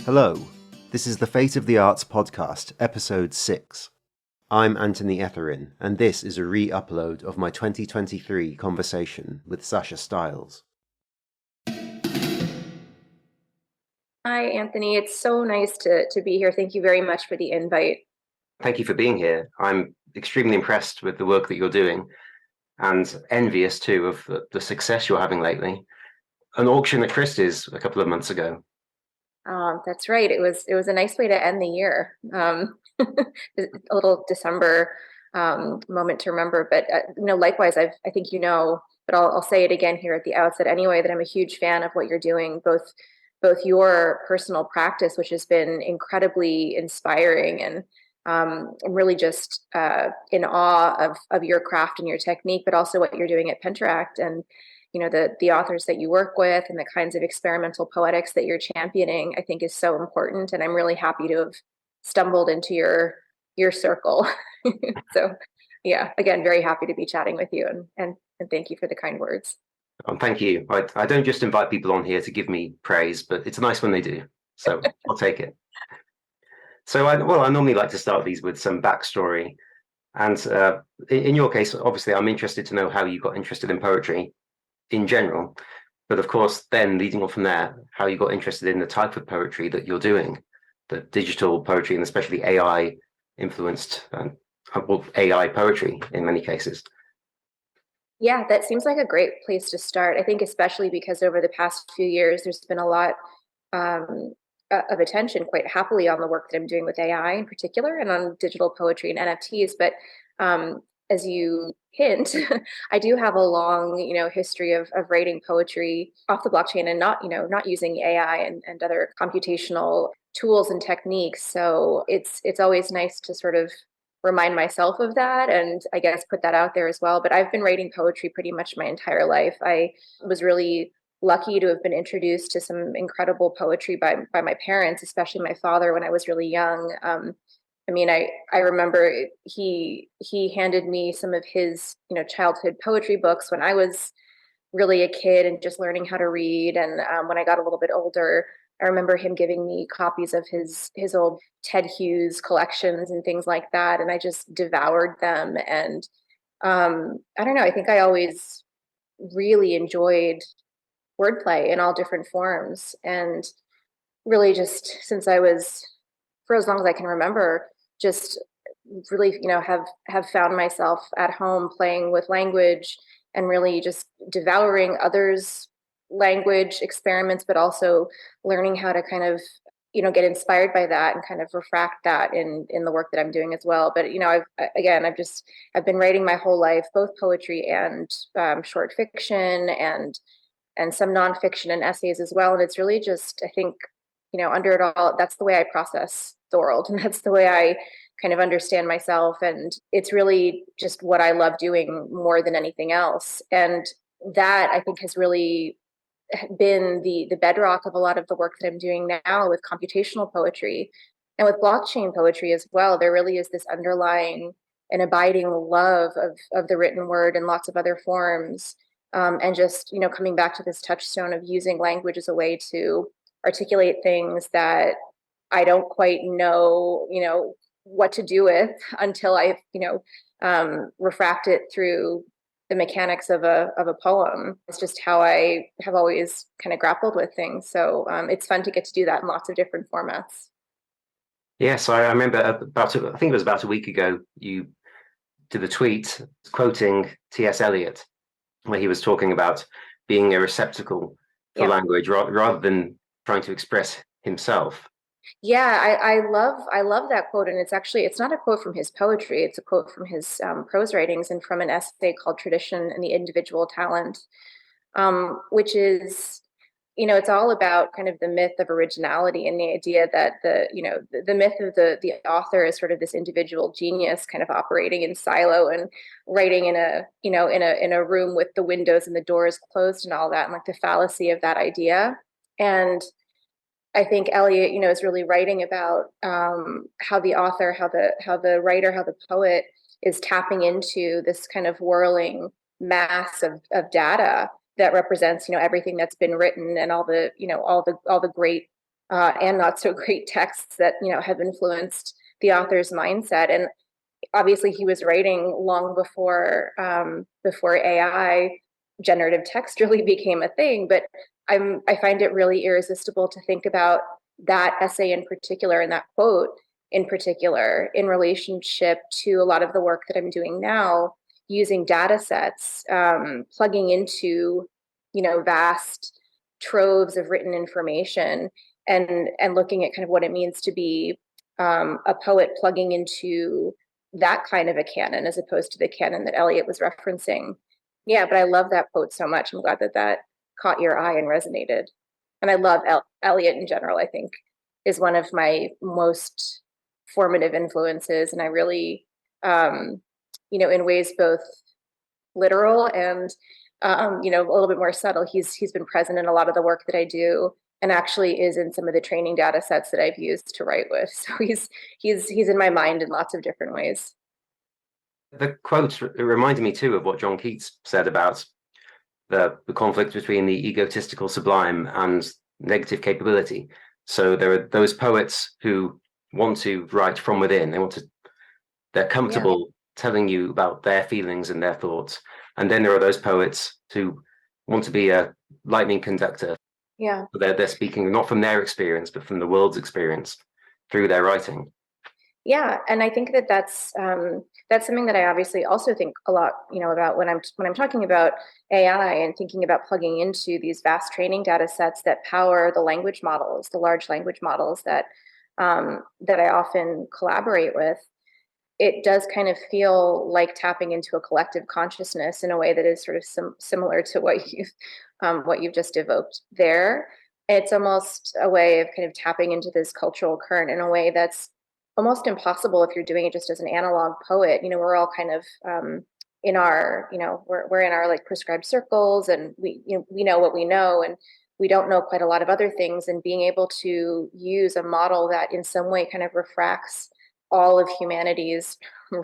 Hello, this is the Fate of the Arts podcast, episode 6. I'm Anthony Etherin, and this is a re-upload of my 2023 conversation with Sasha Stiles. Hi, Anthony. It's so nice to be here. Thank you very much for the invite. Thank you for being here. I'm extremely impressed with the work that you're doing and envious too of the success you're having lately. An auction at Christie's a couple of months ago. That's right. It was a nice way to end the year. A little December moment to remember. But likewise, I think but I'll say it again here at the outset anyway, that I'm a huge fan of what you're doing, both your personal practice, which has been incredibly inspiring, and I'm really just in awe of your craft and your technique, but also what you're doing at Penteract, and the authors that you work with and the kinds of experimental poetics that you're championing, I think is so important. And I'm really happy to have stumbled into your circle. So yeah, again, very happy to be chatting with you, and thank you for the kind words. Thank you. I don't just invite people on here to give me praise, but it's nice when they do. So I'll take it. So I normally like to start these with some backstory. And in your case, obviously, I'm interested to know how you got interested in poetry in general. But of course, then leading on from there, how you got interested in the type of poetry that you're doing, the digital poetry, and especially AI influenced, AI poetry in many cases. Yeah, that seems like a great place to start. I think especially because over the past few years, there's been a lot of attention, quite happily, on the work that I'm doing with AI in particular, and on digital poetry and NFTs. But as you hint, I do have a long, history of writing poetry off the blockchain, and not using AI and other computational tools and techniques. So it's always nice to sort of remind myself of that, and I guess put that out there as well. But I've been writing poetry pretty much my entire life. I was really lucky to have been introduced to some incredible poetry by my parents, especially my father, when I was really young. I remember he handed me some of his childhood poetry books when I was really a kid and just learning how to read. And when I got a little bit older, I remember him giving me copies of his old Ted Hughes collections and things like that, and I just devoured them. And I don't know, I think I always really enjoyed wordplay in all different forms, and really just since I was, for as long as I can remember, just really have found myself at home playing with language and really just devouring others' language experiments, but also learning how to kind of get inspired by that and kind of refract that in the work that I'm doing as well. But I've been writing my whole life, both poetry and short fiction, and some nonfiction and essays as well. And it's really just, I think, under it all, that's the way I process the world, and that's the way I kind of understand myself. And it's really just what I love doing more than anything else. And that, I think, has really been the bedrock of a lot of the work that I'm doing now with computational poetry and with blockchain poetry as well. There really is this underlying and abiding love of the written word in lots of other forms. And just, coming back to this touchstone of using language as a way to articulate things that I don't quite know, what to do with until I, refract it through the mechanics of a poem. It's just how I have always kind of grappled with things. So it's fun to get to do that in lots of different formats. Yes, I remember I think it was about a week ago, you did a tweet quoting T.S. Eliot, where he was talking about being a receptacle for language rather than trying to express himself. Yeah, I love that quote, and it's not a quote from his poetry; it's a quote from his prose writings and from an essay called "Tradition and the Individual Talent," which is, it's all about kind of the myth of originality and the idea that the myth of the author is sort of this individual genius kind of operating in silo and writing in a room with the windows and the doors closed and all that, and like the fallacy of that idea. And I think Eliot, is really writing about how the author, how the writer, how the poet is tapping into this kind of whirling mass of data that represents, everything that's been written, and all the great and not so great texts that, have influenced the author's mindset. And obviously he was writing long before AI generative text really became a thing. But I find it really irresistible to think about that essay in particular and that quote in particular in relationship to a lot of the work that I'm doing now, using data sets, plugging into, vast troves of written information, and looking at kind of what it means to be a poet, plugging into that kind of a canon as opposed to the canon that Eliot was referencing. Yeah, but I love that quote so much. I'm glad that that caught your eye and resonated. And I love Eliot in general. I think is one of my most formative influences, and I really, in ways both literal and a little bit more subtle. He's been present in a lot of the work that I do, and actually is in some of the training data sets that I've used to write with. So he's in my mind in lots of different ways. The quote reminded me too of what John Keats said about the conflict between the egotistical sublime and negative capability. So there are those poets who want to write from within. They're comfortable telling you about their feelings and their thoughts. And then there are those poets who want to be a lightning conductor. Yeah. They're speaking not from their experience, but from the world's experience through their writing. Yeah, and I think that that's something that I obviously also think a lot, about when I'm talking about AI and thinking about plugging into these vast training data sets that power the language models, the large language models that I often collaborate with. It does kind of feel like tapping into a collective consciousness in a way that is sort of similar to what you've just evoked there. It's almost a way of kind of tapping into this cultural current in a way that's almost impossible if you're doing it just as an analog poet. We're all kind of in our, we're in our like prescribed circles, and we know what we know, and we don't know quite a lot of other things. And being able to use a model that in some way kind of refracts all of humanity's,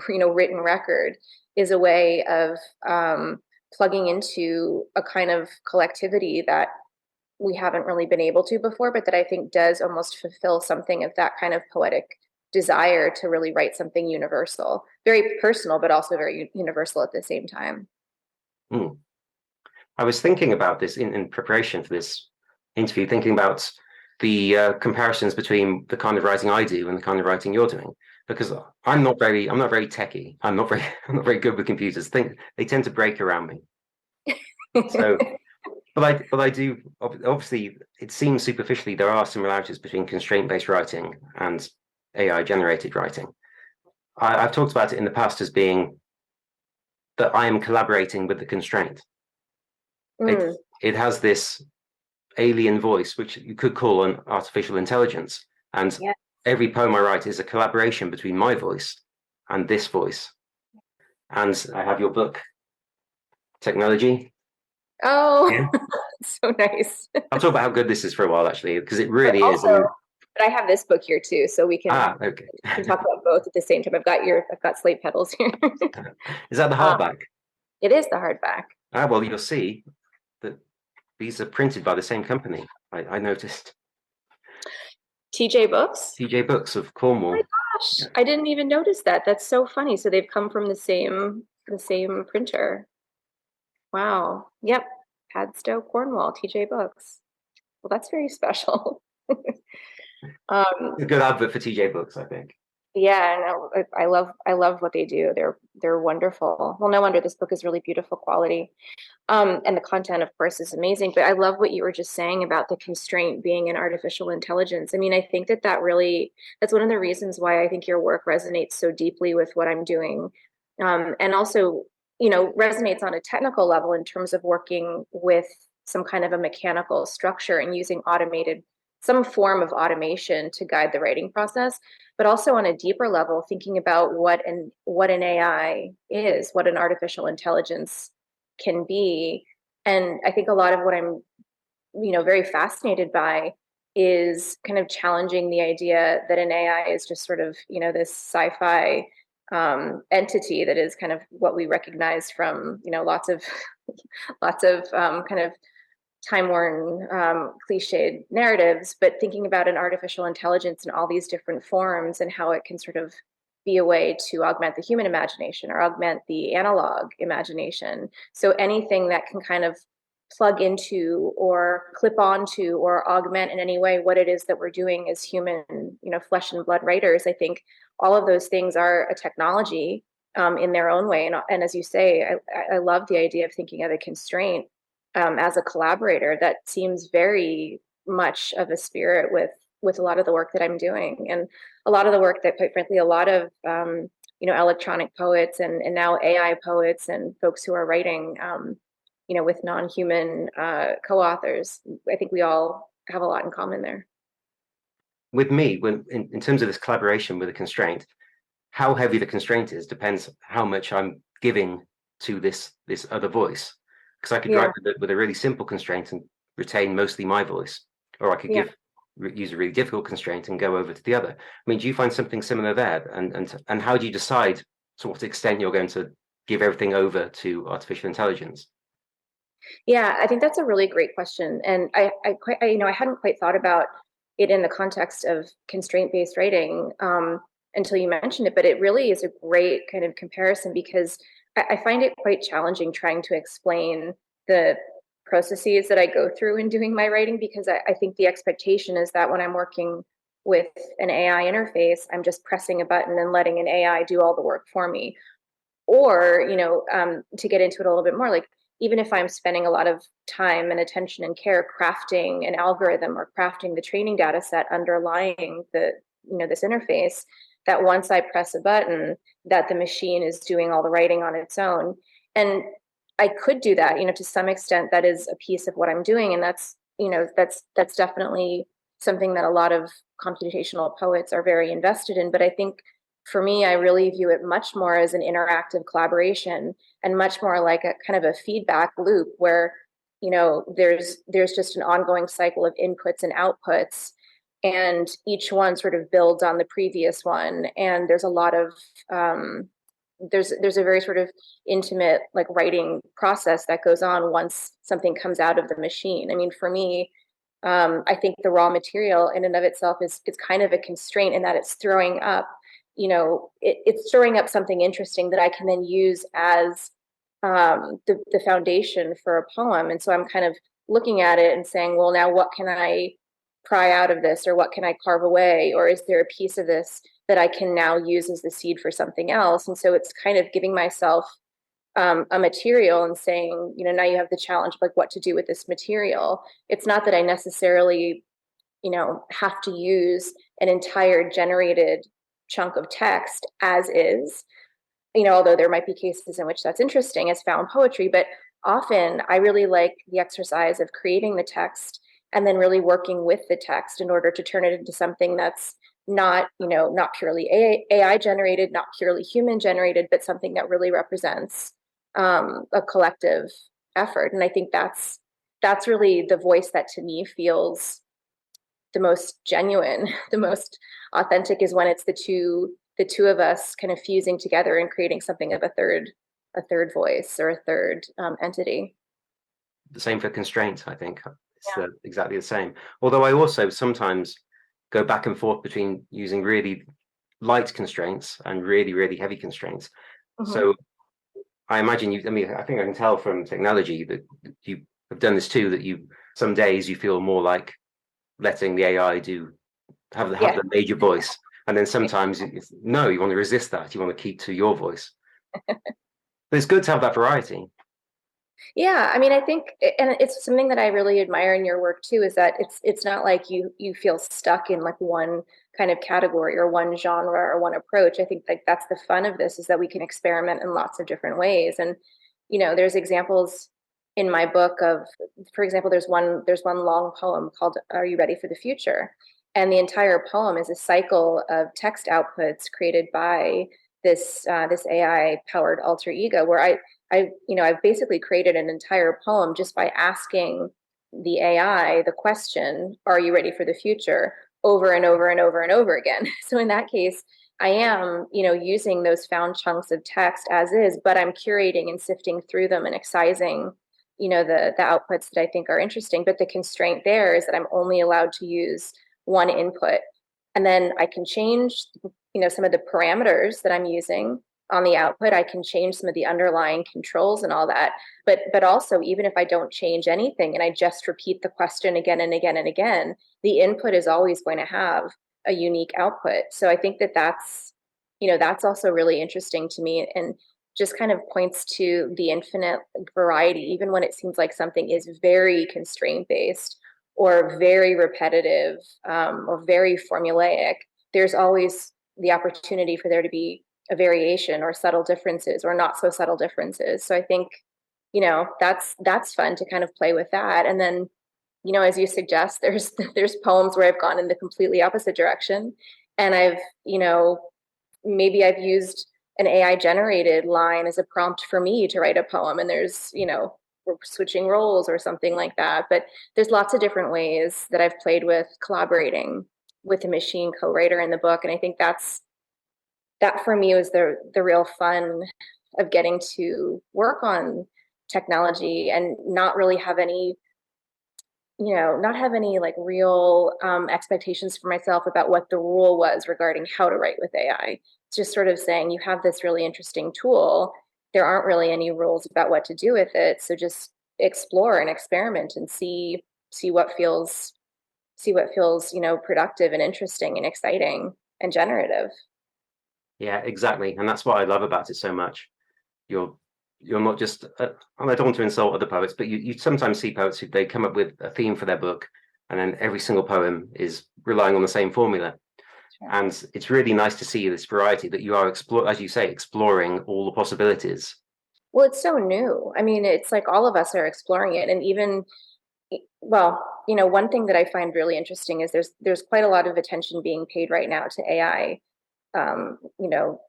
written record is a way of plugging into a kind of collectivity that we haven't really been able to before, but that I think does almost fulfill something of that kind of poetic desire to really write something universal, very personal, but also very universal at the same time. Mm. I was thinking about this in preparation for this interview, thinking about the comparisons between the kind of writing I do and the kind of writing you're doing, because I'm not very techie. I'm not very good with computers. They tend to break around me. So, but I do, obviously, it seems superficially there are similarities between constraint-based writing and AI generated writing. I've talked about it in the past as being that I am collaborating with the constraint. It has this alien voice, which you could call an artificial intelligence. And every poem I write is a collaboration between my voice and this voice. And I have your book, Technology. Oh, so nice. I'll talk about how good this is for a while, actually, because it really is. But I have this book here too, so we can, okay. we can talk about both at the same time. I've got Slate Petals here. Is that the hardback? It is the hardback. Well, you'll see that these are printed by the same company. I noticed. TJ Books? TJ Books of Cornwall. Oh my gosh, I didn't even notice that. That's so funny. So they've come from the same printer. Wow. Yep. Padstow, Cornwall, TJ Books. Well, that's very special. A good advert for TJ Books, I think. Yeah, no, I love what they do. They're wonderful. Well, no wonder this book is really beautiful quality. And the content, of course, is amazing. But I love what you were just saying about the constraint being an artificial intelligence. I mean, I think that's one of the reasons why I think your work resonates so deeply with what I'm doing. And also, resonates on a technical level in terms of working with some kind of a mechanical structure and using some form of automation to guide the writing process, but also on a deeper level, thinking about what an AI is, what an artificial intelligence can be. And I think a lot of what I'm, very fascinated by is kind of challenging the idea that an AI is just sort of, this sci-fi entity that is kind of what we recognize from, lots of kind of time-worn, cliched narratives, but thinking about an artificial intelligence in all these different forms and how it can sort of be a way to augment the human imagination or augment the analog imagination. So anything that can kind of plug into or clip onto or augment in any way what it is that we're doing as human, flesh and blood writers, I think all of those things are a technology in their own way. And as you say, I love the idea of thinking of a constraint as a collaborator. That seems very much of a spirit with a lot of the work that I'm doing, and a lot of the work that, quite frankly, a lot of electronic poets and now AI poets and folks who are writing with non-human co-authors. I think we all have a lot in common there. With me, when in terms of this collaboration with a constraint, how heavy the constraint is depends how much I'm giving to this other voice. Because I could write with a really simple constraint and retain mostly my voice, or I could use a really difficult constraint and go over to the other. I mean, do you find something similar there? And how do you decide to what extent you're going to give everything over to artificial intelligence? Yeah, I think that's a really great question, and I hadn't quite thought about it in the context of constraint-based writing until you mentioned it. But it really is a great kind of comparison, because I find it quite challenging trying to explain the processes that I go through in doing my writing, because I think the expectation is that when I'm working with an AI interface, I'm just pressing a button and letting an AI do all the work for me. Or, to get into it a little bit more, like, even if I'm spending a lot of time and attention and care crafting an algorithm or crafting the training data set underlying this interface, that once I press a button, that the machine is doing all the writing on its own. And I could do that, to some extent. That is a piece of what I'm doing. And that's definitely something that a lot of computational poets are very invested in. But I think for me, I really view it much more as an interactive collaboration, and much more like a kind of a feedback loop where, there's just an ongoing cycle of inputs and outputs, and each one sort of builds on the previous one. And there's a lot of there's a very sort of intimate, like, writing process that goes on once something comes out of the machine. I mean, for me, I think the raw material in and of itself is kind of a constraint, in that it's throwing up, it's throwing up something interesting that I can then use as the foundation for a poem. And so I'm kind of looking at it and saying, well, now what can I pry out of this, or what can I carve away, or is there a piece of this that I can now use as the seed for something else? And so it's kind of giving myself a material and saying, now you have the challenge of, like, what to do with this material. It's not that I necessarily, have to use an entire generated chunk of text as is, although there might be cases in which that's interesting as found poetry. But often I really like the exercise of creating the text and then really working with the text in order to turn it into something that's not purely AI generated, not purely human generated, but something that really represents a collective effort. And I think that's really the voice that, to me, feels the most genuine, the most authentic, is when it's the two of us kind of fusing together and creating something of a third voice or a third entity. The same for constraints, I think. It's exactly the same. Although I also sometimes go back and forth between using really light constraints and really, really heavy constraints. Mm-hmm. So I imagine I think I can tell from technology that you have done this too, that some days you feel more like letting the AI have the major voice. And then sometimes you want to resist that. You want to keep to your voice. But it's good to have that variety. Yeah, I mean, I think, and it's something that I really admire in your work too, is that it's not like you feel stuck in, like, one kind of category or one genre or one approach. I think, like, that's the fun of this, is that we can experiment in lots of different ways. And there's examples in my book of, for example, there's one long poem called "Are You Ready for the Future?" And the entire poem is a cycle of text outputs created by this AI powered alter ego, where I've basically created an entire poem just by asking the AI the question, "Are you ready for the future?" over and over and over and over again. So in that case, I am, using those found chunks of text as is, but I'm curating and sifting through them and excising, the outputs that I think are interesting. But the constraint there is that I'm only allowed to use one input. And then I can change, some of the parameters that I'm using on the output. I can change some of the underlying controls and all that. But also, even if I don't change anything and I just repeat the question again and again and again, the input is always going to have a unique output. So I think that's also really interesting to me, and just kind of points to the infinite variety, even when it seems like something is very constraint based or very repetitive, or very formulaic. There's always the opportunity for there to be a variation or subtle differences or not so subtle differences. So I think, that's fun to kind of play with that. And then, as you suggest, there's poems where I've gone in the completely opposite direction. And maybe I've used an AI generated line as a prompt for me to write a poem. And we're switching roles or something like that. But there's lots of different ways that I've played with collaborating with a machine co-writer in the book. And I think that for me was the real fun of getting to work on technology and not really have any like real expectations for myself about what the rule was regarding how to write with AI. It's just sort of saying, you have this really interesting tool. There aren't really any rules about what to do with it. So just explore and experiment and see what feels, productive and interesting and exciting and generative. Yeah, exactly. And that's what I love about it so much. You're not just, and I don't want to insult other poets, but you sometimes see poets who they come up with a theme for their book, and then every single poem is relying on the same formula. Sure. And it's really nice to see this variety that you are as you say, exploring all the possibilities. Well, it's so new. I mean, it's like all of us are exploring it. And even, well, one thing that I find really interesting is there's quite a lot of attention being paid right now to AI,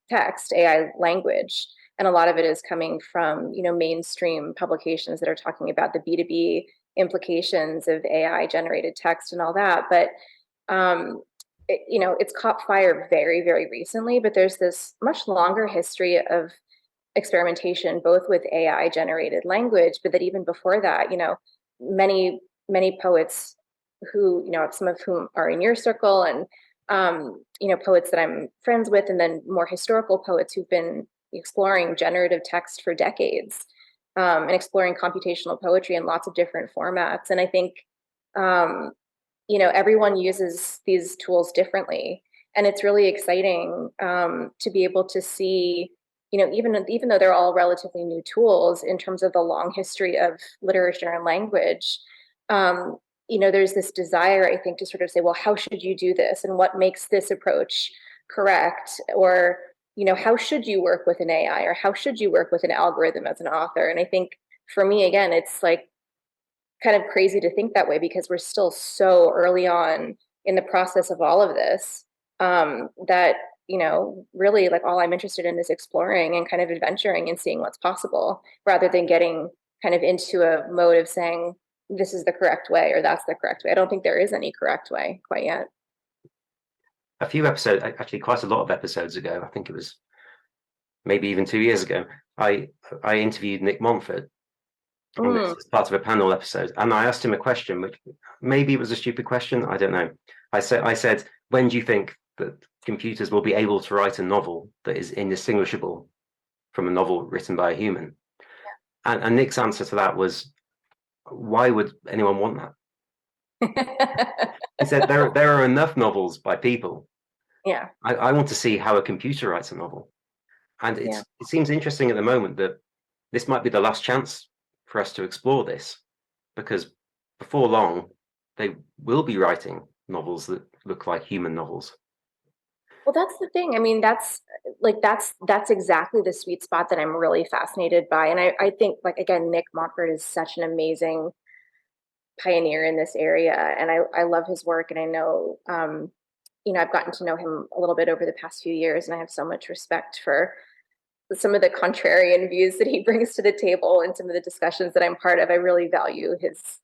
text, AI language. And a lot of it is coming from, mainstream publications that are talking about the B2B implications of AI generated text and all that. But, it's caught fire very, very recently, but there's this much longer history of experimentation, both with AI generated language, but that even before that, many, many poets who, some of whom are in your circle, and, poets that I'm friends with, and then more historical poets who've been exploring generative text for decades, and exploring computational poetry in lots of different formats. And I think, everyone uses these tools differently. And it's really exciting to be able to see, even though they're all relatively new tools in terms of the long history of literature and language, there's this desire, I think, to sort of say, well, how should you do this? And what makes this approach correct? Or, how should you work with an AI? Or how should you work with an algorithm as an author? And I think for me, again, it's like kind of crazy to think that way, because we're still so early on in the process of all of this, that, really, like, all I'm interested in is exploring and kind of adventuring and seeing what's possible, rather than getting kind of into a mode of saying, this is the correct way or that's the correct way. I don't think there is any correct way quite yet. A few episodes, actually quite a lot of episodes ago, I think it was maybe even 2 years ago, I interviewed Nick Montfort as part of a panel episode, and I asked him a question, which maybe it was a stupid question, I don't know. I said, when do you think that computers will be able to write a novel that is indistinguishable from a novel written by a human? Yeah. And Nick's answer to that was, why would anyone want that? He said, there are enough novels by people. Yeah. I want to see how a computer writes a novel. And it seems interesting at the moment that this might be the last chance for us to explore this, because before long, they will be writing novels that look like human novels. Well, that's the thing. I mean, that's exactly the sweet spot that I'm really fascinated by. And I think, like, again, Nick Montfort is such an amazing pioneer in this area. And I love his work. And I know, I've gotten to know him a little bit over the past few years, and I have so much respect for some of the contrarian views that he brings to the table and some of the discussions that I'm part of. I really value his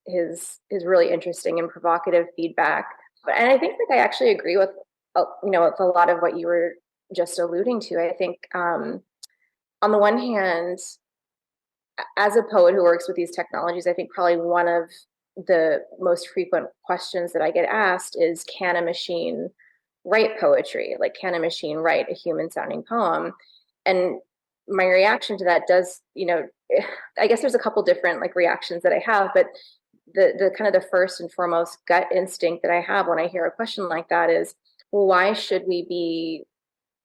really interesting and provocative feedback. And I think, like, I actually agree with, with a lot of what you were just alluding to. I think, on the one hand, as a poet who works with these technologies, I think probably one of the most frequent questions that I get asked is, can a machine write poetry? Like, can a machine write a human sounding poem? And my reaction to that does, I guess there's a couple different like reactions that I have, but the kind of the first and foremost gut instinct that I have when I hear a question like that is, well, why should we be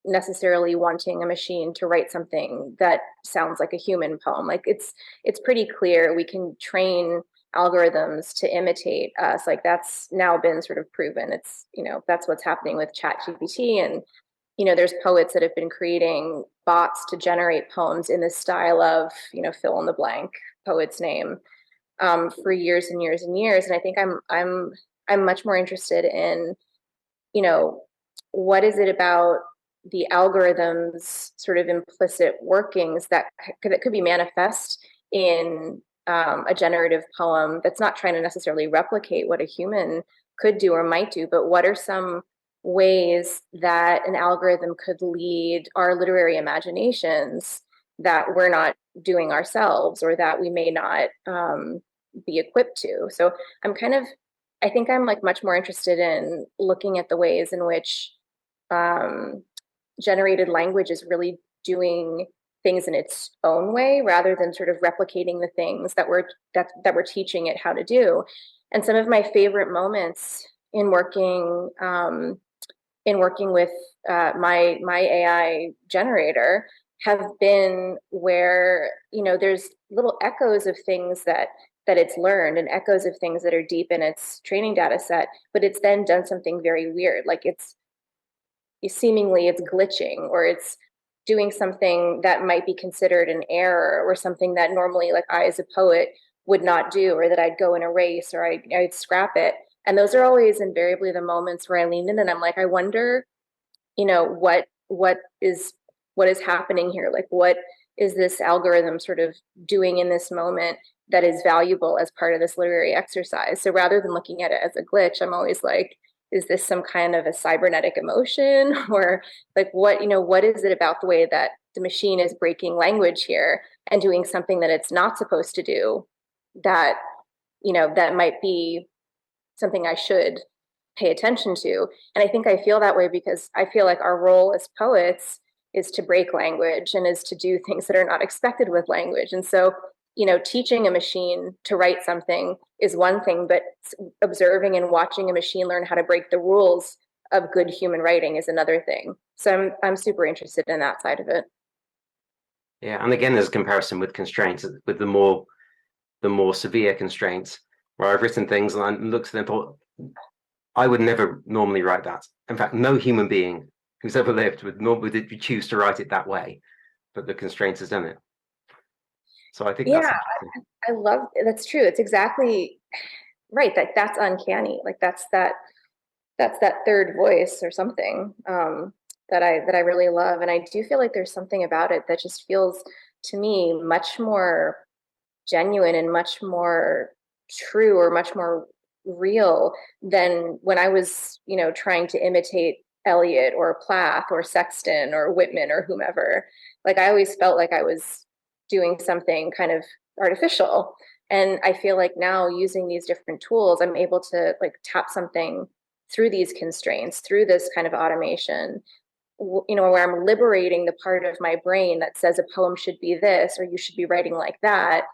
necessarily wanting a machine to write something that sounds like a human poem? Like, it's pretty clear we can train algorithms to imitate us. Like, that's now been sort of proven. It's, that's what's happening with ChatGPT. And there's poets that have been creating bots to generate poems in the style of, fill in the blank poet's name, for years and years and years. And I think I'm much more interested in, what is it about the algorithm's sort of implicit workings that could be manifest in a generative poem that's not trying to necessarily replicate what a human could do or might do, but what are some ways that an algorithm could lead our literary imaginations that we're not doing ourselves, or that we may not be equipped to. So I think I'm like much more interested in looking at the ways in which generated language is really doing things in its own way, rather than sort of replicating the things that we're teaching it how to do. And some of my favorite moments in working with my AI generator have been where, there's little echoes of things that it's learned, and echoes of things that are deep in its training data set, but it's then done something very weird. Like, it's glitching, or it's doing something that might be considered an error, or something that normally, like, I as a poet would not do, or that I'd go and erase, or I'd scrap it. And those are always invariably the moments where I lean in and I'm like, I wonder, what is happening here? Like, what is this algorithm sort of doing in this moment that is valuable as part of this literary exercise? So rather than looking at it as a glitch, I'm always like, is this some kind of a cybernetic emotion? Or like, what is it about the way that the machine is breaking language here and doing something that it's not supposed to do, that, that might be something I should pay attention to? And I think I feel that way because I feel like our role as poets is to break language, and is to do things that are not expected with language. And so, teaching a machine to write something is one thing, but observing and watching a machine learn how to break the rules of good human writing is another thing. So I'm super interested in that side of it. Yeah, and again, there's a comparison with constraints, with the more severe constraints, where I've written things and I looked at them and thought, I would never normally write that. In fact, no human being who's ever lived would choose to write it that way, but the constraints has done it. So I think I love, that's true. It's exactly right. That's uncanny. Like, that's that third voice or something, that I really love. And I do feel like there's something about it that just feels to me much more genuine and much more true, or much more real than when I was, trying to imitate Eliot or Plath or Sexton or Whitman or whomever. Like, I always felt like I was doing something kind of artificial. And I feel like now, using these different tools, I'm able to like tap something through these constraints, through this kind of automation, where I'm liberating the part of my brain that says a poem should be this, or you should be writing like that.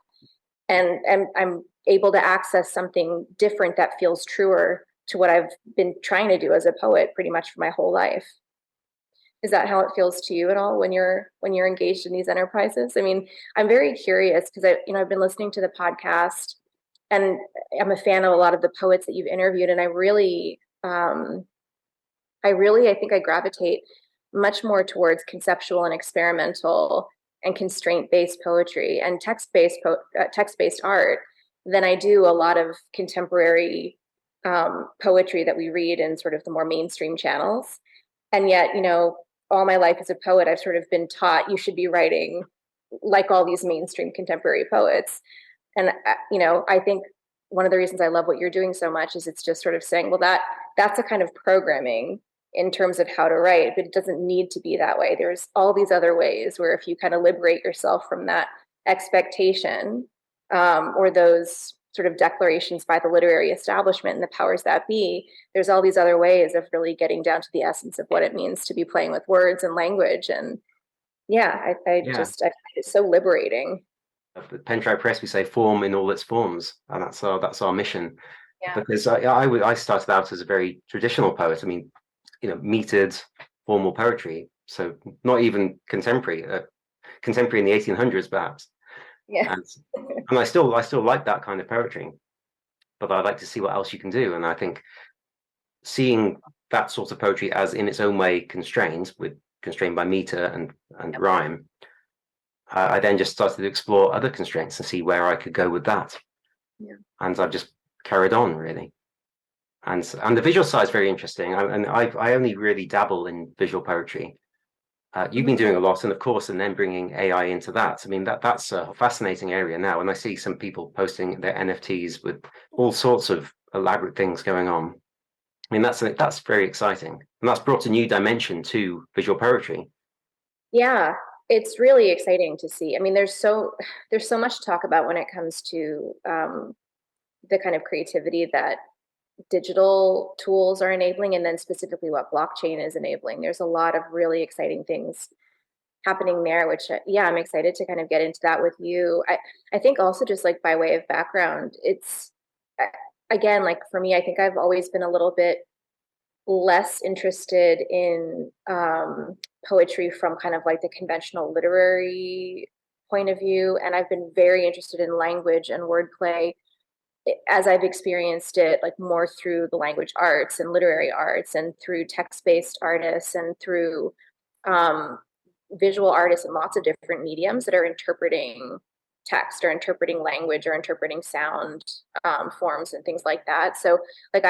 And I'm able to access something different that feels truer to what I've been trying to do as a poet pretty much for my whole life. Is that how it feels to you at all when you're engaged in these enterprises? I mean, I'm very curious because I've been listening to the podcast, and I'm a fan of a lot of the poets that you've interviewed, and I think I gravitate much more towards conceptual and experimental and constraint-based poetry and text-based art than I do a lot of contemporary poetry that we read in sort of the more mainstream channels. And yet, all my life as a poet, I've sort of been taught you should be writing like all these mainstream contemporary poets. And, I think one of the reasons I love what you're doing so much is it's just sort of saying, well, that's a kind of programming in terms of how to write, but it doesn't need to be that way. There's all these other ways where if you kind of liberate yourself from that expectation, or those sort of declarations by the literary establishment and the powers that be, there's all these other ways of really getting down to the essence of what it means to be playing with words and language. And yeah, I find it so liberating. At Pentribe Press, we say form in all its forms, and that's our mission. Yeah. Because I started out as a very traditional poet. I mean, metered formal poetry, so not even contemporary, contemporary in the 1800s perhaps. Yeah. And I still like that kind of poetry, but I like to see what else you can do. And I think seeing that sort of poetry as in its own way constrained by meter and rhyme, I then just started to explore other constraints and see where I could go with that. Yeah. And I've just carried on really. And the visual side is very interesting. I only really dabble in visual poetry. You've been doing a lot, and of course, and then bringing AI into that. I mean, that's a fascinating area now. And I see some people posting their NFTs with all sorts of elaborate things going on. I mean, that's very exciting, and that's brought a new dimension to visual poetry. Yeah, it's really exciting to see. I mean, there's so much to talk about when it comes to the kind of creativity that digital tools are enabling, and then specifically what blockchain is enabling. There's a lot of really exciting things happening there, which yeah, I'm excited to kind of get into that with you. I think also, just like by way of background, it's again, like for me, I think I've always been a little bit less interested in poetry from kind of like the conventional literary point of view, and I've been very interested in language and wordplay as I've experienced it, like more through the language arts and literary arts, and through text-based artists, and through um, visual artists in lots of different mediums that are interpreting text or interpreting language or interpreting sound forms and things like that. So like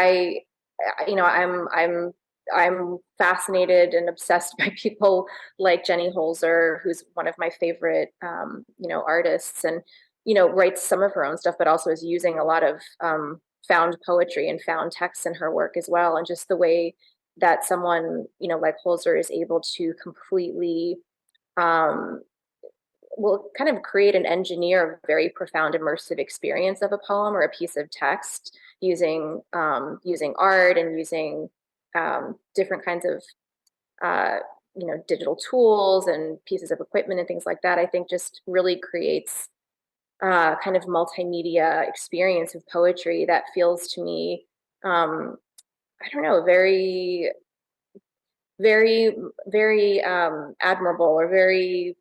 I'm fascinated and obsessed by people like Jenny Holzer, who's one of my favorite artists, and writes some of her own stuff, but also is using a lot of found poetry and found texts in her work as well. And just the way that someone, like Holzer is able to completely, kind of create and engineer a very profound immersive experience of a poem or a piece of text using art and using different kinds of digital tools and pieces of equipment and things like that, I think just really creates kind of multimedia experience of poetry that feels to me, I don't know, very, very, very admirable, or very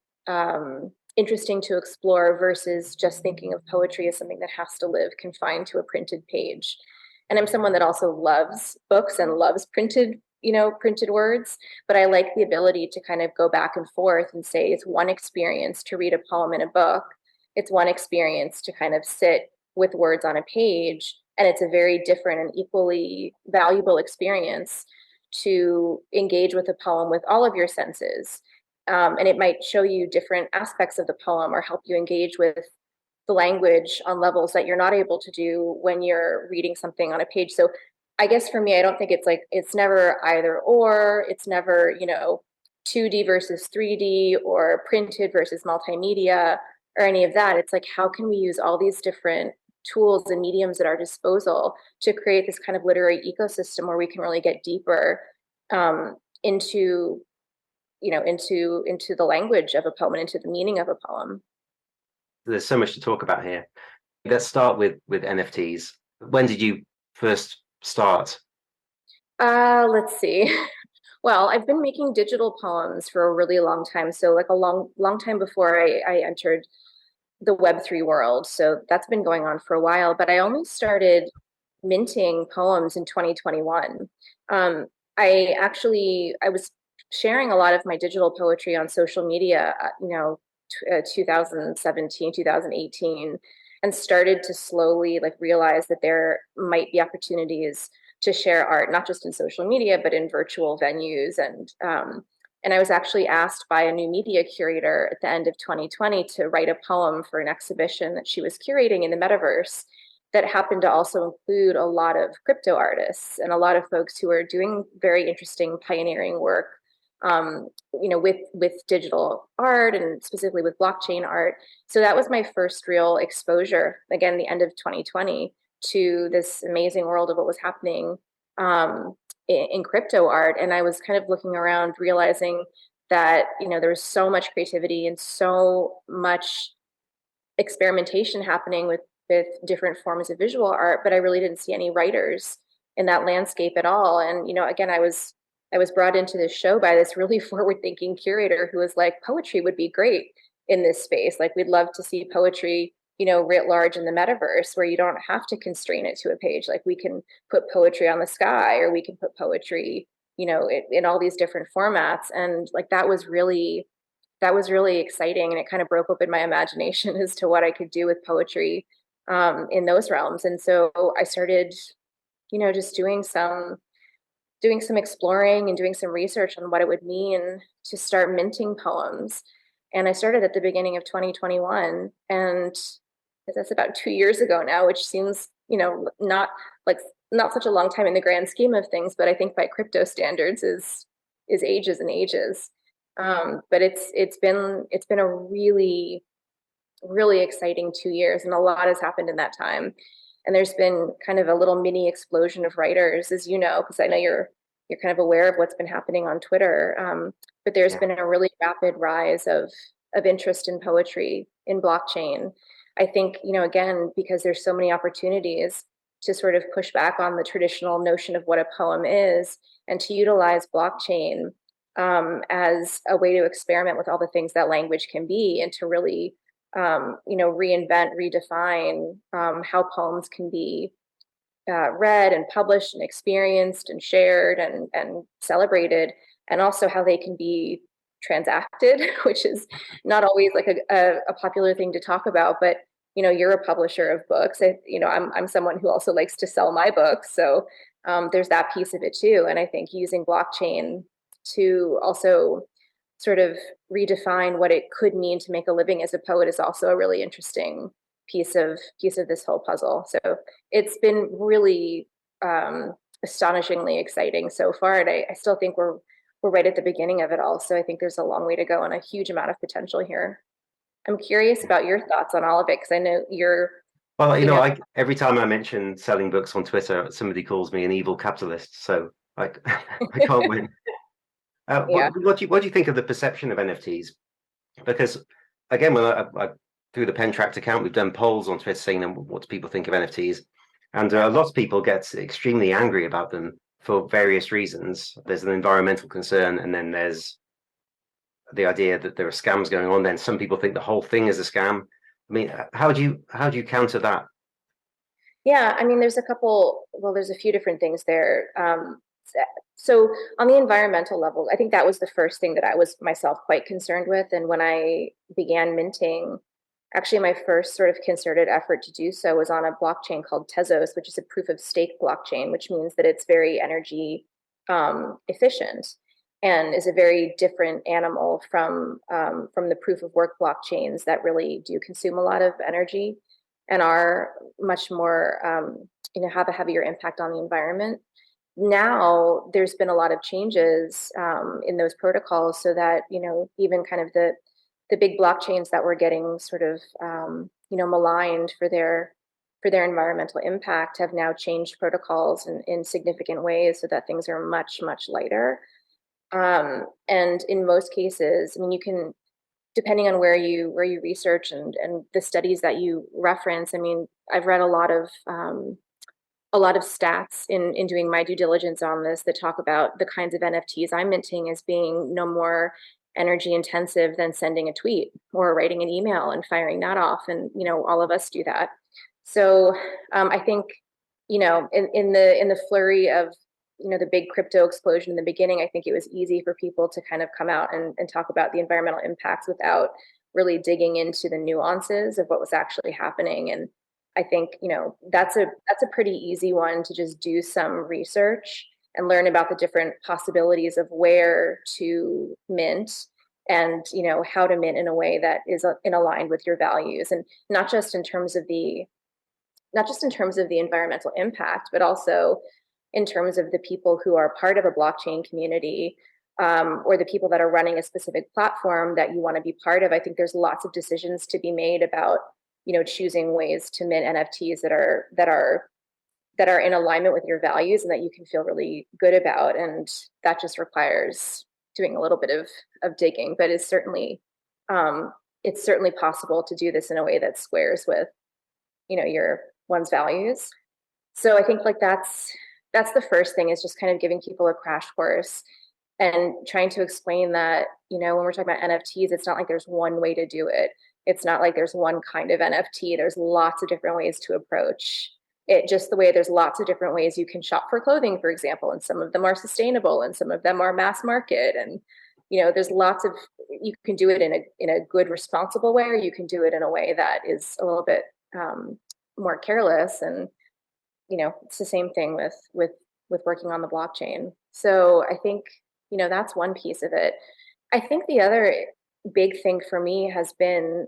interesting to explore, versus just thinking of poetry as something that has to live confined to a printed page. And I'm someone that also loves books and loves printed words, but I like the ability to kind of go back and forth and say it's one experience to read a poem in a book. It's one experience to kind of sit with words on a page, and it's a very different and equally valuable experience to engage with a poem with all of your senses. And it might show you different aspects of the poem or help you engage with the language on levels that you're not able to do when you're reading something on a page. So I guess for me, I don't think it's never either or. It's never, 2D versus 3D or printed versus multimedia or any of that. It's like, how can we use all these different tools and mediums at our disposal to create this kind of literary ecosystem where we can really get deeper into the language of a poem and into the meaning of a poem. There's so much to talk about here. Let's start with NFTs. When did you first start? Let's see. Well, I've been making digital poems for a really long time. So like a long time before I entered the Web3 world. So that's been going on for a while, but I only started minting poems in 2021. I was sharing a lot of my digital poetry on social media, 2017, 2018, and started to slowly like realize that there might be opportunities to share art, not just in social media, but in virtual venues. And I was actually asked by a new media curator at the end of 2020 to write a poem for an exhibition that she was curating in the metaverse that happened to also include a lot of crypto artists and a lot of folks who are doing very interesting pioneering work with digital art and specifically with blockchain art. So that was my first real exposure, again, the end of 2020, to this amazing world of what was happening in crypto art. And I was kind of looking around, realizing that, there was so much creativity and so much experimentation happening with different forms of visual art, but I really didn't see any writers in that landscape at all. And again, I was brought into this show by this really forward-thinking curator who was like, poetry would be great in this space. Like, we'd love to see poetry, writ large in the metaverse, where you don't have to constrain it to a page. Like, we can put poetry on the sky, or we can put poetry, in all these different formats. And like, that was really exciting, and it kind of broke open my imagination as to what I could do with poetry in those realms. And so I started, just doing some exploring and doing some research on what it would mean to start minting poems. And I started at the beginning of 2021, and that's about 2 years ago now, which seems, not such a long time in the grand scheme of things, but I think by crypto standards is ages and ages. But it's been a really, really exciting 2 years, and a lot has happened in that time. And there's been kind of a little mini explosion of writers, as you know, because I know you're kind of aware of what's been happening on Twitter. But there's Yeah. been a really rapid rise of interest in poetry, in blockchain. I think, again, because there's so many opportunities to sort of push back on the traditional notion of what a poem is, and to utilize blockchain as a way to experiment with all the things that language can be, and to really, reinvent, redefine how poems can be read and published and experienced and shared and celebrated, and also how they can be transacted, which is not always like a popular thing to talk about. But you're a publisher of books. I'm someone who also likes to sell my books, so there's that piece of it too. And I think using blockchain to also sort of redefine what it could mean to make a living as a poet is also a really interesting piece of this whole puzzle. So it's been really astonishingly exciting so far, and I still think we're right at the beginning of it all. So I think there's a long way to go and a huge amount of potential here. I'm curious about your thoughts on all of it, because I know you're, Well, you know, every time I mention selling books on Twitter, somebody calls me an evil capitalist. So like, I can't win. yeah, What do you think of the perception of NFTs? Because again, when I through the Pentract account, we've done polls on Twitter saying, what do people think of NFTs? And lots of people get extremely angry about them for various reasons. There's an environmental concern, and then there's the idea that there are scams going on. Then some people think the whole thing is a scam. I mean, how do you counter that? yeah. I mean, there's a few different things there. So on the environmental level, I think that was the first thing that I was myself quite concerned with. And when I began minting, actually my first sort of concerted effort to do so was on a blockchain called Tezos, which is a proof of stake blockchain, which means that it's very energy efficient, and is a very different animal from the proof of work blockchains that really do consume a lot of energy and are much more, have a heavier impact on the environment. Now there's been a lot of changes in those protocols, so that even kind of the big blockchains that were getting sort of maligned for their environmental impact have now changed protocols in significant ways, so that things are much, much lighter. And in most cases, I mean, you can, depending on where you research and the studies that you reference. I mean, I've read a lot of stats in doing my due diligence on this that talk about the kinds of NFTs I'm minting as being no more energy intensive than sending a tweet or writing an email and firing that off. And all of us do that. So I think in the flurry of the big crypto explosion in the beginning, I think it was easy for people to kind of come out and talk about the environmental impacts without really digging into the nuances of what was actually happening. And I think that's a pretty easy one to just do some research and learn about the different possibilities of where to mint, and how to mint in a way that is in aligned with your values, and not just in terms of the environmental impact, but also in terms of the people who are part of a blockchain community, or the people that are running a specific platform that you want to be part of. I think there's lots of decisions to be made about, choosing ways to mint NFTs that are in alignment with your values and that you can feel really good about. And that just requires doing a little bit of digging, but it's certainly possible to do this in a way that squares with, your one's values. So I think like that's the first thing, is just kind of giving people a crash course and trying to explain that, when we're talking about NFTs, it's not like there's one way to do it. It's not like there's one kind of NFT. There's lots of different ways to approach it, just the way there's lots of different ways you can shop for clothing, for example, and some of them are sustainable and some of them are mass market. And, there's lots of, you can do it in a good, responsible way, or you can do it in a way that is a little bit more careless. And, it's the same thing with working on the blockchain. So I think, that's one piece of it. I think the other big thing for me has been,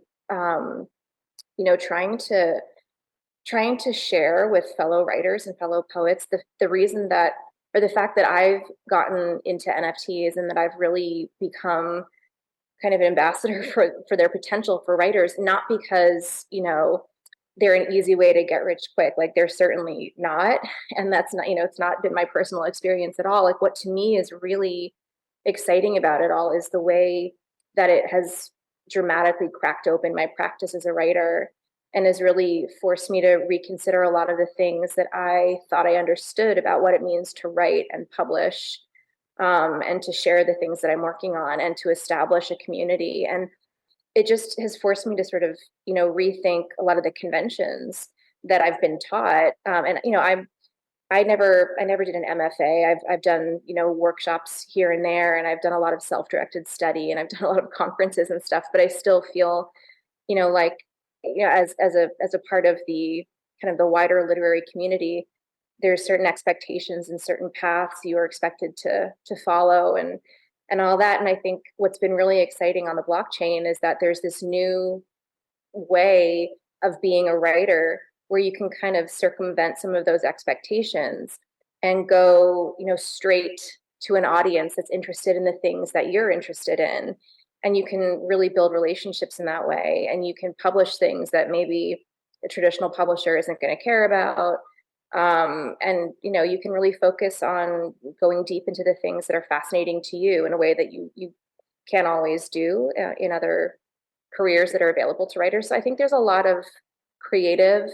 trying to share with fellow writers and fellow poets the reason that, or the fact that I've gotten into NFTs and that I've really become kind of an ambassador for their potential for writers, not because, they're an easy way to get rich quick. Like, they're certainly not. And that's not, it's not been my personal experience at all. Like, what to me is really exciting about it all is the way that it has dramatically cracked open my practice as a writer, and has really forced me to reconsider a lot of the things that I thought I understood about what it means to write and publish, and to share the things that I'm working on, and to establish a community. And it just has forced me to sort of, rethink a lot of the conventions that I've been taught. And, I never did an MFA. I've done, workshops here and there, and I've done a lot of self-directed study, and I've done a lot of conferences and stuff, but I still feel, like, as a part of the kind of the wider literary community, there's certain expectations and certain paths you are expected to follow, and all that. And I think what's been really exciting on the blockchain is that there's this new way of being a writer where you can kind of circumvent some of those expectations and go, straight to an audience that's interested in the things that you're interested in. And you can really build relationships in that way. And you can publish things that maybe a traditional publisher isn't going to care about. And, you can really focus on going deep into the things that are fascinating to you in a way that you can't always do in other careers that are available to writers. So I think there's a lot of creative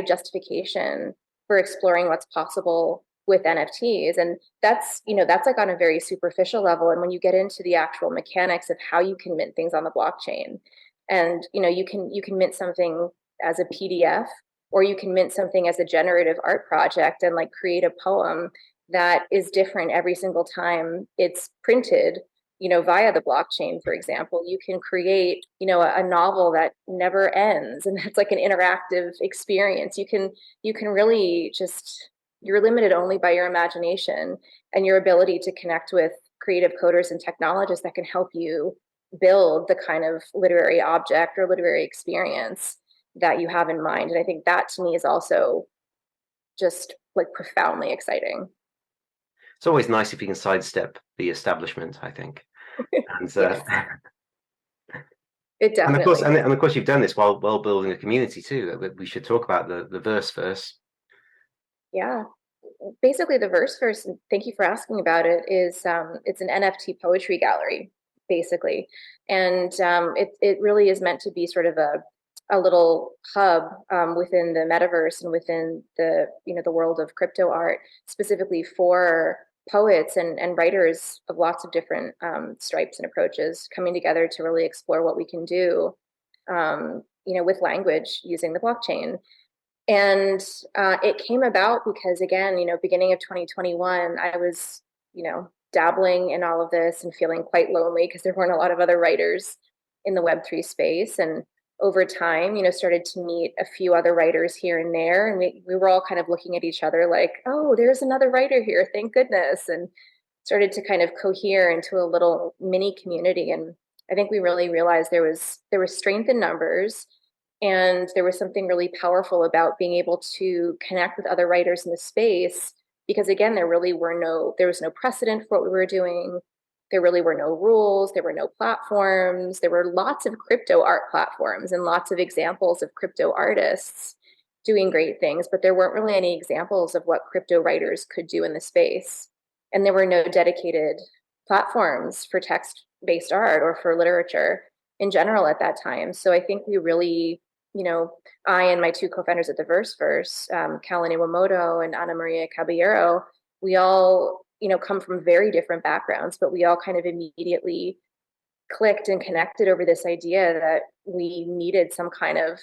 justification for exploring what's possible with NFTs. And that's like on a very superficial level. And when you get into the actual mechanics of how you can mint things on the blockchain, and, you can mint something as a PDF, or you can mint something as a generative art project and like create a poem that is different every single time it's printed, via the blockchain. For example, you can create, a novel that never ends, and that's like an interactive experience. You can really just, you're limited only by your imagination and your ability to connect with creative coders and technologists that can help you build the kind of literary object or literary experience that you have in mind. And I think that to me is also just like profoundly exciting. It's always nice if you can sidestep the establishment, I think. And Yes, it and of course, definitely. and of course, you've done this while building a community too. We should talk about the verse. Yeah. Basically, the verse, and thank you for asking about it, is it's an NFT poetry gallery, basically. And it really is meant to be sort of a little hub within the metaverse and within the world of crypto art, specifically for poets and writers of lots of different stripes and approaches, coming together to really explore what we can do, with language using the blockchain. And it came about because, again, beginning of 2021, I was, dabbling in all of this and feeling quite lonely because there weren't a lot of other writers in the Web3 space. And over time, started to meet a few other writers here and there. And we were all kind of looking at each other like, oh, there's another writer here. Thank goodness. And started to kind of cohere into a little mini community. And I think we really realized there was strength in numbers. And there was something really powerful about being able to connect with other writers in the space, because again, there was no precedent for what we were doing. there really were no rules, there were no platforms, there were lots of crypto art platforms and lots of examples of crypto artists doing great things, but there weren't really any examples of what crypto writers could do in the space. And there were no dedicated platforms for text-based art or for literature in general at that time. So I think we really, I and my two co-founders at the Verseverse, Callan Iwamoto and Ana Maria Caballero, we all, come from very different backgrounds, but we all kind of immediately clicked and connected over this idea that we needed some kind of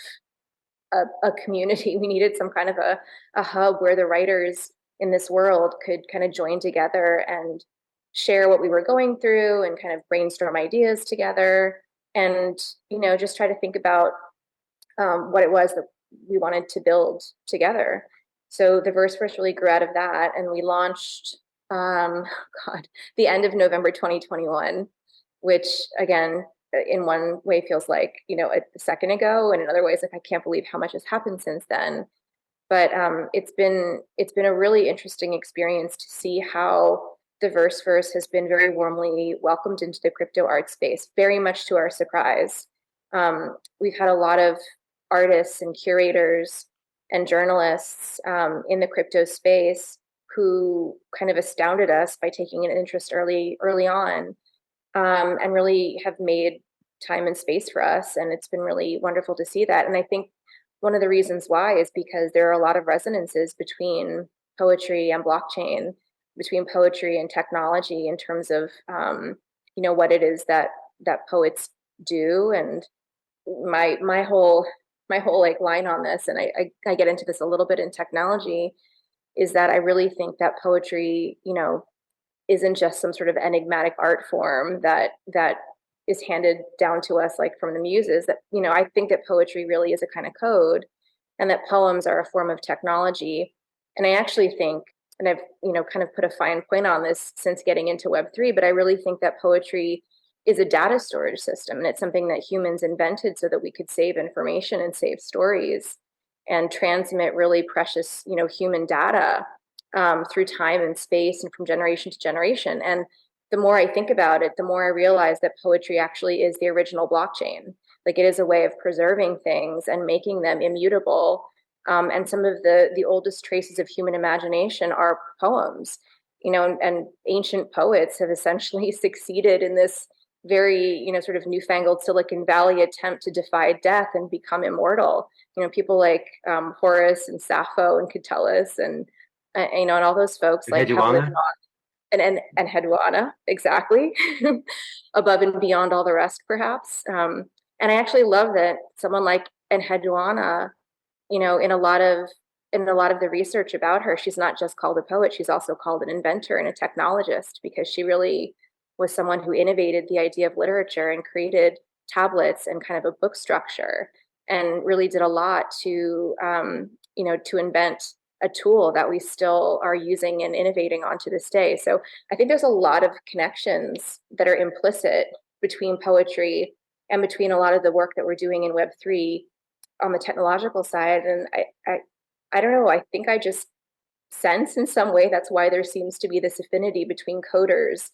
a community. We needed some kind of a hub where the writers in this world could kind of join together and share what we were going through and kind of brainstorm ideas together and, just try to think about what it was that we wanted to build together. So the Verseverse really grew out of that, and we launched, the end of November 2021, which again, in one way feels like, a second ago, and in other ways, like I can't believe how much has happened since then. But it's been a really interesting experience to see how the Verseverse has been very warmly welcomed into the crypto art space, very much to our surprise. We've had a lot of artists and curators and journalists in the crypto space who kind of astounded us by taking an interest early on, and really have made time and space for us. And it's been really wonderful to see that. And I think one of the reasons why is because there are a lot of resonances between poetry and blockchain, between poetry and technology in terms of, what it is that poets do. And my whole like line on this, and I get into this a little bit in technology, is that I really think that poetry, isn't just some sort of enigmatic art form that is handed down to us like from the muses. That, I think that poetry really is a kind of code, and that poems are a form of technology. And I actually think, and I've, kind of put a fine point on this since getting into Web3, but I really think that poetry is a data storage system, and it's something that humans invented so that we could save information and save stories and transmit really precious, human data through time and space and from generation to generation. And the more I think about it, the more I realize that poetry actually is the original blockchain. Like, it is a way of preserving things and making them immutable. And some of the oldest traces of human imagination are poems, and ancient poets have essentially succeeded in this very, sort of newfangled Silicon Valley attempt to defy death and become immortal. People like Horace and Sappho and Catullus and and all those folks like have lived on, and Hedwana, exactly, above and beyond all the rest, perhaps. And I actually love that someone like Enheduanna, in a lot of the research about her, she's not just called a poet, she's also called an inventor and a technologist, because she really was someone who innovated the idea of literature and created tablets and kind of a book structure, and really did a lot to, to invent a tool that we still are using and innovating on to this day. So I think there's a lot of connections that are implicit between poetry and between a lot of the work that we're doing in Web3 on the technological side. And I don't know, I think I just sense in some way that's why there seems to be this affinity between coders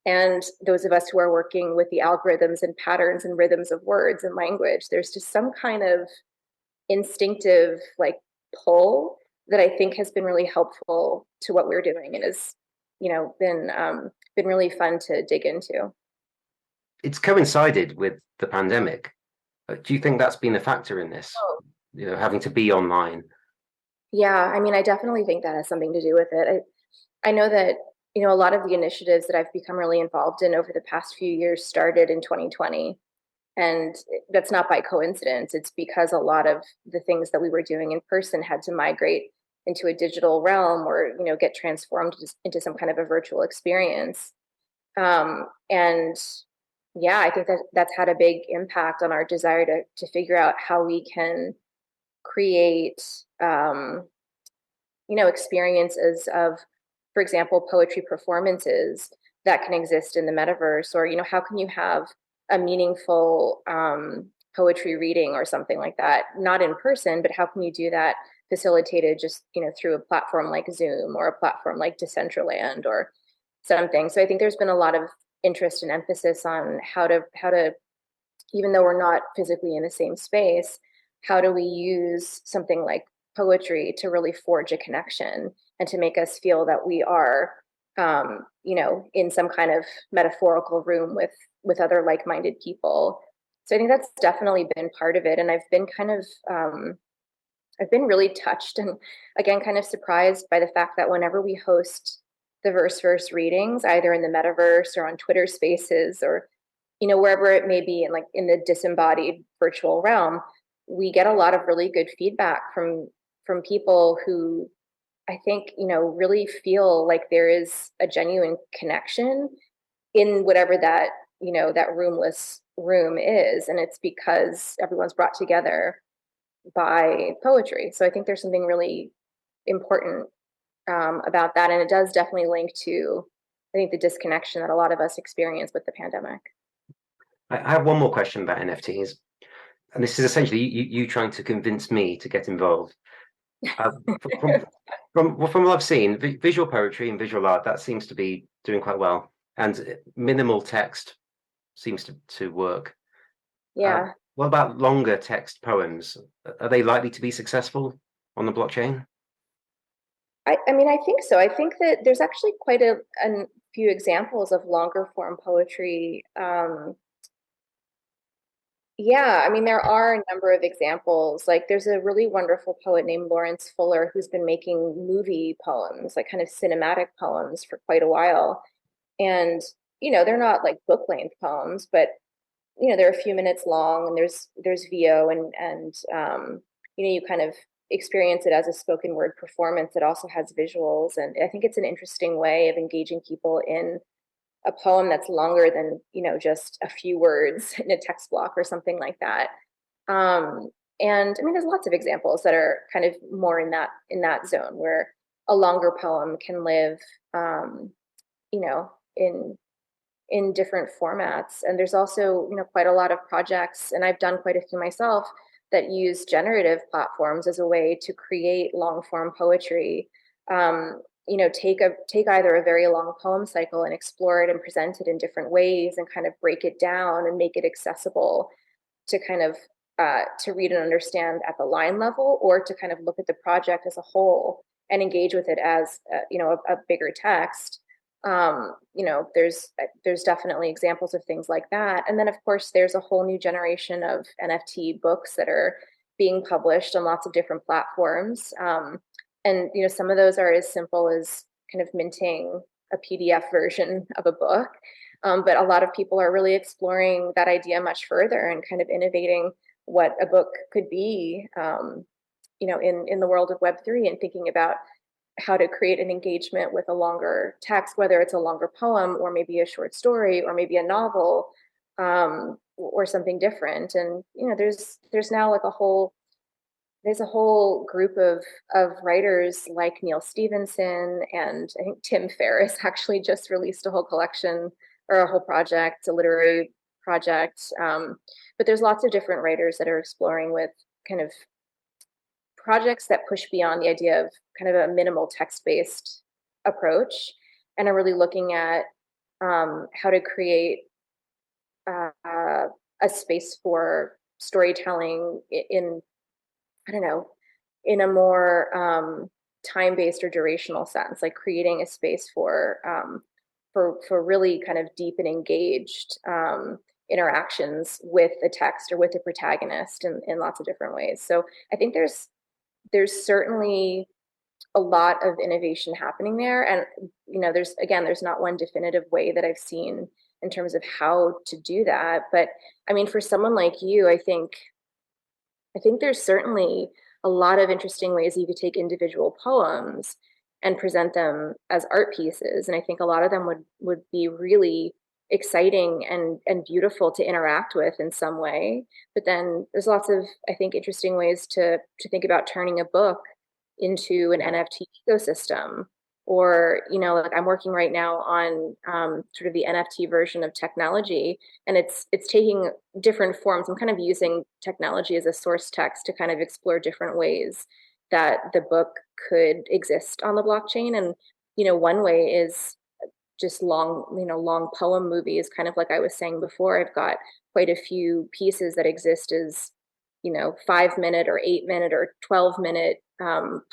and those of us who are working with the algorithms and patterns and rhythms of words and language. There's just some kind of instinctive like pull that I think has been really helpful to what we're doing, and has, been really fun to dig into. It's coincided with the pandemic. Do you think that's been a factor in this? Oh. Having to be online. Yeah, I mean, I definitely think that has something to do with it. I know that, a lot of the initiatives that I've become really involved in over the past few years started in 2020. And that's not by coincidence. It's because a lot of the things that we were doing in person had to migrate into a digital realm, or, get transformed into some kind of a virtual experience. And yeah, I think that that's had a big impact on our desire to figure out how we can create, experiences of, for example, poetry performances that can exist in the metaverse, or, how can you have a meaningful poetry reading or something like that, not in person, but how can you do that facilitated just, through a platform like Zoom or a platform like Decentraland or something. So I think there's been a lot of interest and emphasis on how to, even though we're not physically in the same space, how do we use something like poetry to really forge a connection and to make us feel that we are, in some kind of metaphorical room with other like-minded people. So I think that's definitely been part of it. And I've been really touched and again, kind of surprised by the fact that whenever we host the verse readings, either in the metaverse or on Twitter Spaces or wherever it may be, in like in the disembodied virtual realm, we get a lot of really good feedback from people who I think really feel like there is a genuine connection in whatever that roomless room is, and it's because everyone's brought together by poetry. So I think there's something really important about that, and it does definitely link to, I think, the disconnection that a lot of us experience with the pandemic. I have one more question about NFTs, and this is essentially you trying to convince me to get involved. Uh, from what I've seen, visual poetry and visual art, that seems to be doing quite well, and minimal text seems to work. Yeah. What about longer text poems? Are they likely to be successful on the blockchain? I mean, I think so. I think that there's actually quite a few examples of longer form poetry. Yeah, I mean, there are a number of examples. Like, there's a really wonderful poet named Lawrence Fuller who's been making movie poems, like kind of cinematic poems for quite a while. And, they're not like book length poems, but they're a few minutes long, and there's VO, and you kind of experience it as a spoken word performance. It also has visuals, and I think it's an interesting way of engaging people in a poem that's longer than just a few words in a text block or something like that. And I mean, there's lots of examples that are kind of more in that zone where a longer poem can live, you know, in different formats. And there's also quite a lot of projects, and I've done quite a few myself, that use generative platforms as a way to create long form poetry. Take either a very long poem cycle and explore it and present it in different ways and kind of break it down and make it accessible to kind of to read and understand at the line level, or to kind of look at the project as a whole and engage with it as a bigger text. There's definitely examples of things like that. And then of course there's a whole new generation of NFT books that are being published on lots of different platforms. And some of those are as simple as kind of minting a PDF version of a book. But a lot of people are really exploring that idea much further and kind of innovating what a book could be, in the world of Web3, and thinking about how to create an engagement with a longer text, whether it's a longer poem or maybe a short story or maybe a novel, or something different. And there's now like there's a whole group of writers like Neil Stevenson, and I think Tim Ferriss actually just released a whole collection or a whole project, a literary project. But there's lots of different writers that are exploring with kind of projects that push beyond the idea of kind of a minimal text-based approach, and are really looking at how to create a space for storytelling in, I don't know, in a more time-based or durational sense, like creating a space for really kind of deep and engaged interactions with the text or with the protagonist in lots of different ways. So I think there's certainly a lot of innovation happening there, and there's not one definitive way that I've seen in terms of how to do that. But I mean, for someone like you, I think there's certainly a lot of interesting ways you could take individual poems and present them as art pieces. And I think a lot of them would be really exciting and beautiful to interact with in some way. But then there's lots of, I think, interesting ways to think about turning a book into an NFT ecosystem. Or, like I'm working right now on sort of the NFT version of technology, and it's taking different forms. I'm kind of using technology as a source text to kind of explore different ways that the book could exist on the blockchain. And, one way is just long, long poem movies, kind of like I was saying before. I've got quite a few pieces that exist as, 5-minute or 8-minute or 12-minute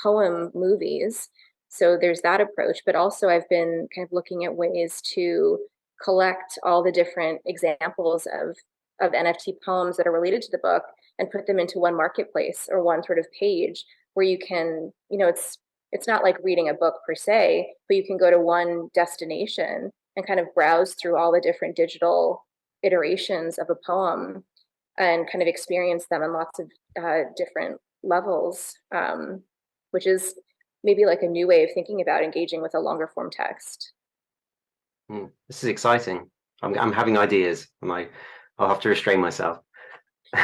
poem movies. So there's that approach, but also I've been kind of looking at ways to collect all the different examples of NFT poems that are related to the book and put them into one marketplace or one sort of page where you can, it's not like reading a book per se, but you can go to one destination and kind of browse through all the different digital iterations of a poem and kind of experience them on lots of different levels, which is maybe like a new way of thinking about engaging with a longer form text. This is exciting. I'm having ideas, and I'll have to restrain myself.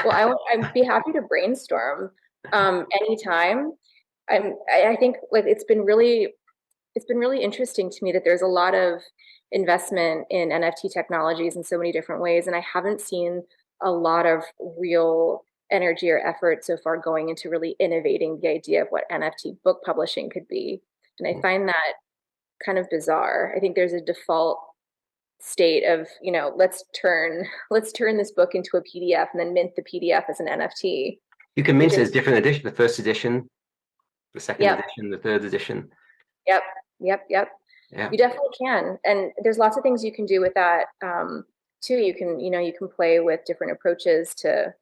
Well, I'd be happy to brainstorm anytime. I think like it's been really interesting to me that there's a lot of investment in NFT technologies in so many different ways, and I haven't seen a lot of real energy or effort so far going into really innovating the idea of what NFT book publishing could be. And I find that kind of bizarre. I think there's a default state of, let's turn this book into a PDF and then mint the PDF as an NFT. You can mint it as different edition, the first edition, the second Yep. edition, the third edition. Yep. Yeah. You definitely can. And there's lots of things you can do with that too. You can play with different approaches to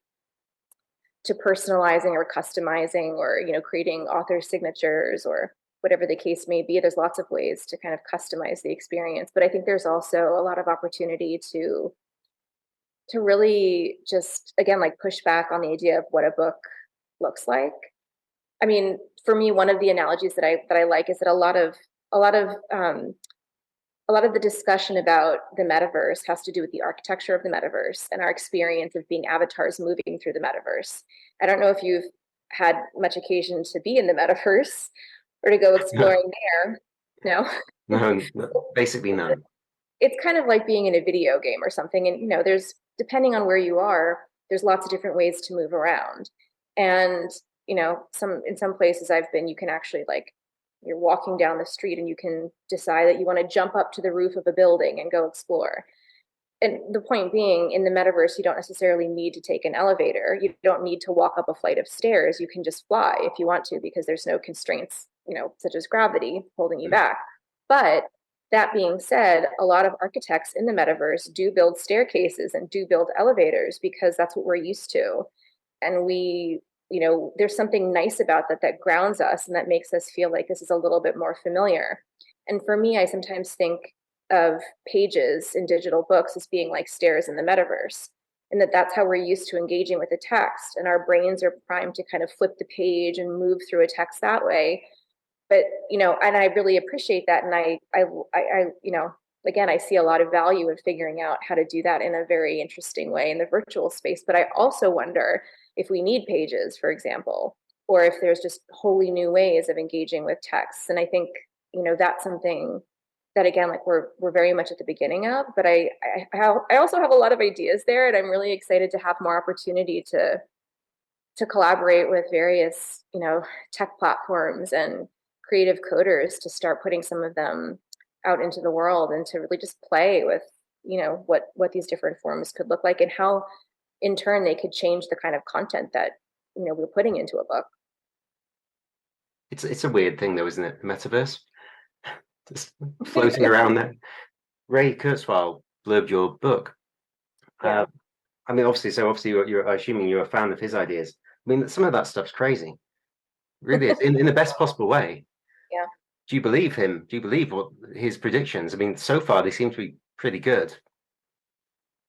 personalizing or customizing or, creating author signatures or whatever the case may be. There's lots of ways to kind of customize the experience. But I think there's also a lot of opportunity to really just, again, like push back on the idea of what a book looks like. I mean, for me, one of the analogies that I like is that a lot of the discussion about the metaverse has to do with the architecture of the metaverse and our experience of being avatars moving through the metaverse. I don't know if you've had much occasion to be in the metaverse or to go exploring there. No? No, basically none. It's kind of like being in a video game or something. And, there's, depending on where you are, there's lots of different ways to move around. And, in some places I've been, you can actually like, you're walking down the street and you can decide that you want to jump up to the roof of a building and go explore. And the point being, in the metaverse, you don't necessarily need to take an elevator. You don't need to walk up a flight of stairs. You can just fly if you want to, because there's no constraints, such as gravity holding you back. But that being said, a lot of architects in the metaverse do build staircases and do build elevators because that's what we're used to. And we, there's something nice about that grounds us and that makes us feel like this is a little bit more familiar. And for me, I sometimes think of pages in digital books as being like stairs in the metaverse, and that's how we're used to engaging with the text, and our brains are primed to kind of flip the page and move through a text that way. But and I really appreciate that, and I again, I see a lot of value in figuring out how to do that in a very interesting way in the virtual space. But I also wonder if we need pages, for example, or if there's just wholly new ways of engaging with texts. And I think that's something that, again, like we're very much at the beginning of. But I also have a lot of ideas there, and I'm really excited to have more opportunity to collaborate with various tech platforms and creative coders to start putting some of them out into the world and to really just play with what these different forms could look like and how in turn they could change the kind of content that we're putting into a book. It's a weird thing though, isn't it? The metaverse just floating around there. Ray Kurzweil blurbed your book. Yeah. I mean, obviously you're assuming you're a fan of his ideas. I mean, some of that stuff's crazy. Really is, in the best possible way. Yeah. Do you believe him? Do you believe what his predictions? I mean, so far they seem to be pretty good.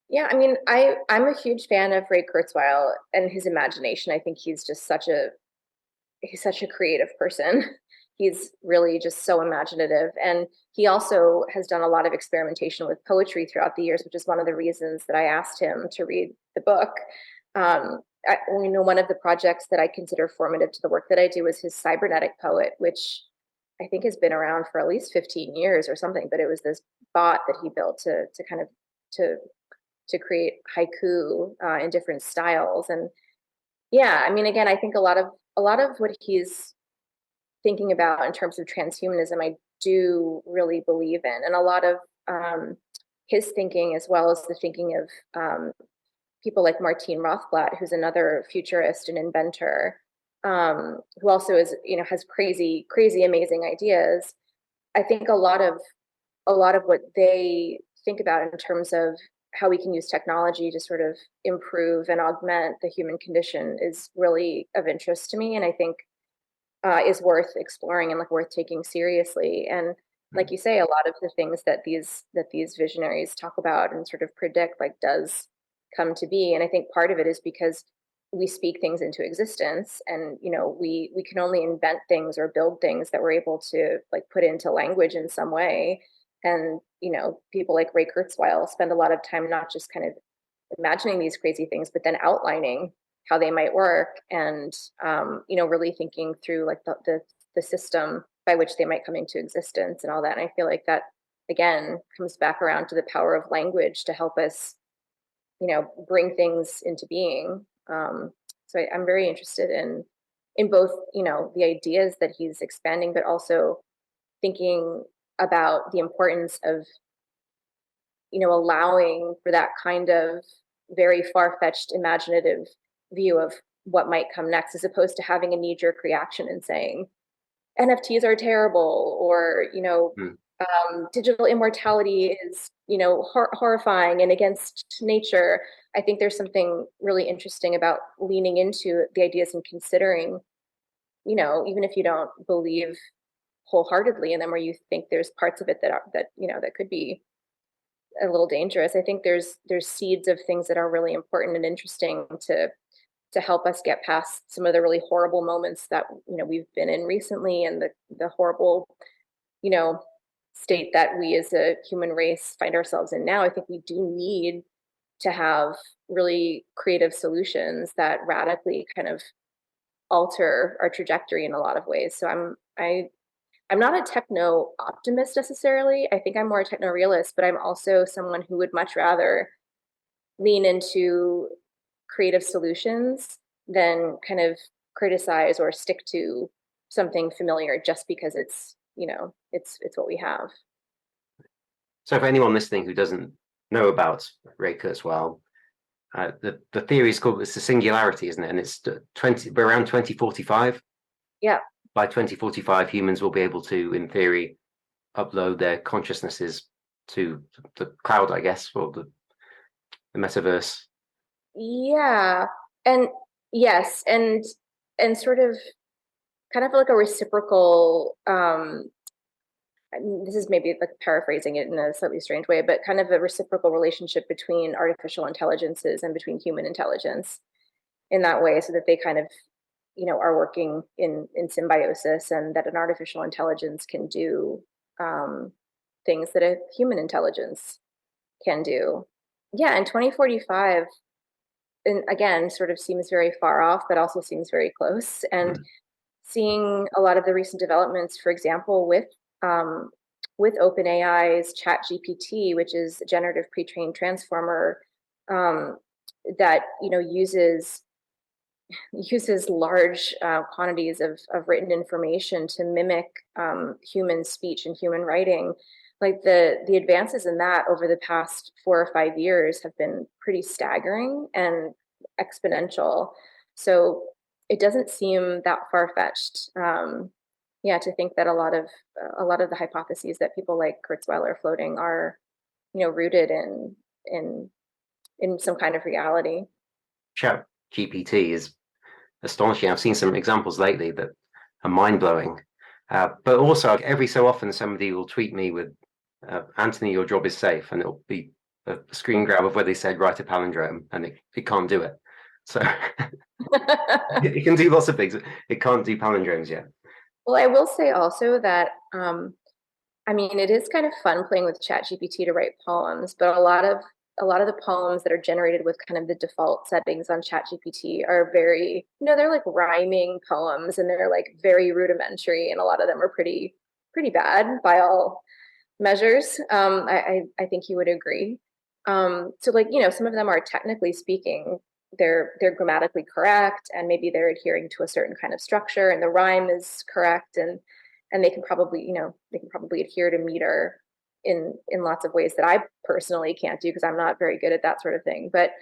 Yeah, I mean, I'm a huge fan of Ray Kurzweil and his imagination. I think he's just such a creative person. He's really just so imaginative, and he also has done a lot of experimentation with poetry throughout the years, which is one of the reasons that I asked him to read the book. One of the projects that I consider formative to the work that I do is his cybernetic poet, which I think has been around for at least 15 years or something. But it was this bot that he built to kind of to create haiku in different styles. And yeah, I mean, again, I think a lot of what he's thinking about in terms of transhumanism, I do really believe in, and a lot of his thinking, as well as the thinking of people like Martine Rothblatt, who's another futurist and inventor, who also is, has crazy, crazy, amazing ideas. I think a lot of what they think about in terms of how we can use technology to sort of improve and augment the human condition is really of interest to me, and I think is worth exploring and like worth taking seriously. And like you say, a lot of the things that these visionaries talk about and sort of predict like does come to be. And I think part of it is because we speak things into existence, and we can only invent things or build things that we're able to like put into language in some way. And people like Ray Kurzweil spend a lot of time not just kind of imagining these crazy things, but then outlining how they might work, and really thinking through like the system by which they might come into existence and all that. And I feel like that again comes back around to the power of language to help us bring things into being. So I'm very interested in both the ideas that he's expanding, but also thinking about the importance of allowing for that kind of very far-fetched imaginative view of what might come next, as opposed to having a knee-jerk reaction and saying NFTs are terrible, or digital immortality is horrifying and against nature. I think there's something really interesting about leaning into the ideas and considering, even if you don't believe wholeheartedly in them, or you think there's parts of it that could be a little dangerous. I think there's seeds of things that are really important and interesting to help us get past some of the really horrible moments that we've been in recently, and the horrible state that we as a human race find ourselves in now. I think we do need to have really creative solutions that radically kind of alter our trajectory in a lot of ways. So I'm not a techno optimist necessarily. I think I'm more a techno realist, but I'm also someone who would much rather lean into creative solutions than kind of criticize or stick to something familiar just because it's what we have. So for anyone listening who doesn't know about Ray Kurzweil, the theory is called, it's the singularity, isn't it? And it's around 2045. Yeah. By 2045, humans will be able to, in theory, upload their consciousnesses to the cloud, I guess, or the metaverse. Yeah. And yes, and sort of kind of like a reciprocal, this is maybe like paraphrasing it in a slightly strange way, but kind of a reciprocal relationship between artificial intelligences and between human intelligence in that way, so that they kind of are working in symbiosis, and that an artificial intelligence can do things that a human intelligence can do. Yeah, and 2045, and again, sort of seems very far off, but also seems very close. And seeing a lot of the recent developments, for example, with OpenAI's ChatGPT, which is a generative pre-trained transformer that uses large quantities of written information to mimic human speech and human writing. Like the advances in that over the past 4 or 5 years have been pretty staggering and exponential. So it doesn't seem that far-fetched. To think that a lot of the hypotheses that people like Kurzweil are floating are, rooted in some kind of reality. Chat GPT is astonishing. I've seen some examples lately that are mind-blowing. But also, every so often, somebody will tweet me with, Anthony, your job is safe, and it'll be a screen grab of where they said write a palindrome, and it can't do it. So it can do lots of things. It can't do palindromes yet. Well, I will say also that it is kind of fun playing with ChatGPT to write poems, but a lot of the poems that are generated with kind of the default settings on ChatGPT are very, they're like rhyming poems, and they're like very rudimentary, and a lot of them are pretty bad by all measures. I think you would agree. So like, some of them are, technically speaking, they're grammatically correct, and maybe they're adhering to a certain kind of structure, and the rhyme is correct, and they can probably adhere to meter in lots of ways that I personally can't do because I'm not very good at that sort of thing. But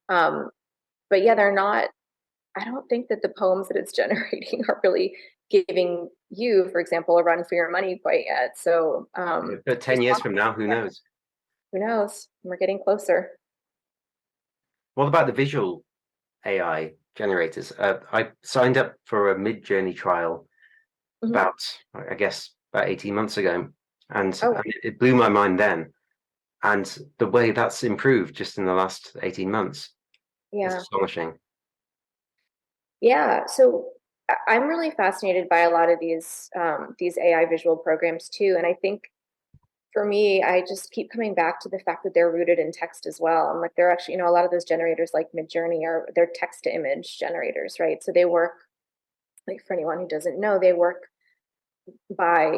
yeah, they're not. I don't think that the poems that it's generating are really giving you, for example, a run for your money quite yet. So But 10 years from now, who knows? who knows? We're getting closer. What about the visual AI generators? I signed up for a Mid-Journey trial Mhm. about, I guess, about 18 months ago, and Oh, it blew my mind then. And the way that's improved just in the last 18 months is yeah. astonishing. Yeah. So I'm really fascinated by a lot of these AI visual programs too. And I think for me, I just keep coming back to the fact that they're rooted in text as well. And like they're actually, a lot of those generators like Midjourney they're text to image generators, right? So they work, like for anyone who doesn't know, they work by,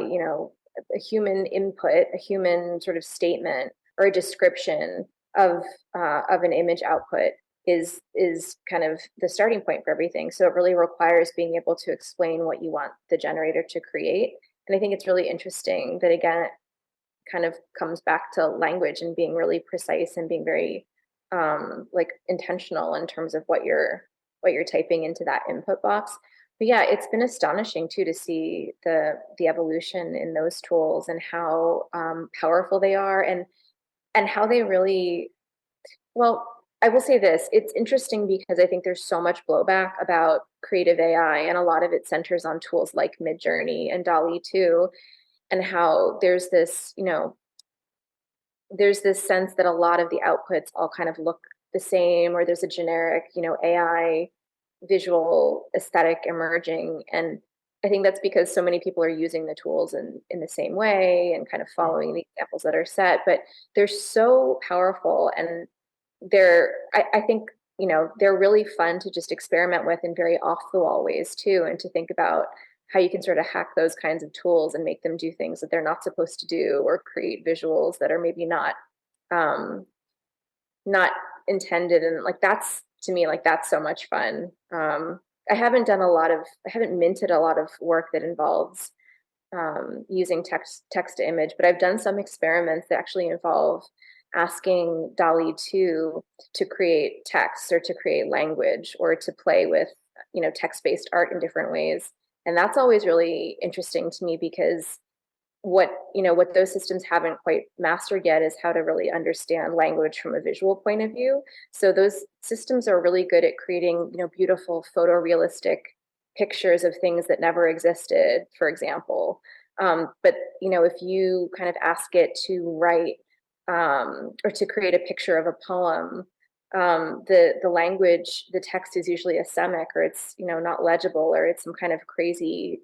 a human input, a human sort of statement or a description of an image output is kind of the starting point for everything. So it really requires being able to explain what you want the generator to create. And I think it's really interesting that again, kind of comes back to language and being really precise and being very like intentional in terms of what you're typing into that input box. But yeah, it's been astonishing too to see the evolution in those tools and how powerful they are and how they really well. I will say this: it's interesting because I think there's so much blowback about creative AI, and a lot of it centers on tools like Midjourney and DALL-E too, and how there's this sense that a lot of the outputs all kind of look the same, or there's a generic, AI visual aesthetic emerging. And I think that's because so many people are using the tools in the same way and kind of following the examples that are set. But they're so powerful and I think, they're really fun to just experiment with in very off the wall ways too, and to think about how you can sort of hack those kinds of tools and make them do things that they're not supposed to do or create visuals that are maybe um, not intended. And like that's to me like that's so much fun. I haven't minted a lot of work that involves using text to image, but I've done some experiments that actually involve asking DALL-E 2 to create text or to create language or to play with text-based art in different ways. And that's always really interesting to me because what those systems haven't quite mastered yet is how to really understand language from a visual point of view. So those systems are really good at creating beautiful photorealistic pictures of things that never existed, for example. But if you kind of ask it to write or to create a picture of a poem, the language, the text is usually a semic, or it's not legible, or it's some kind of crazy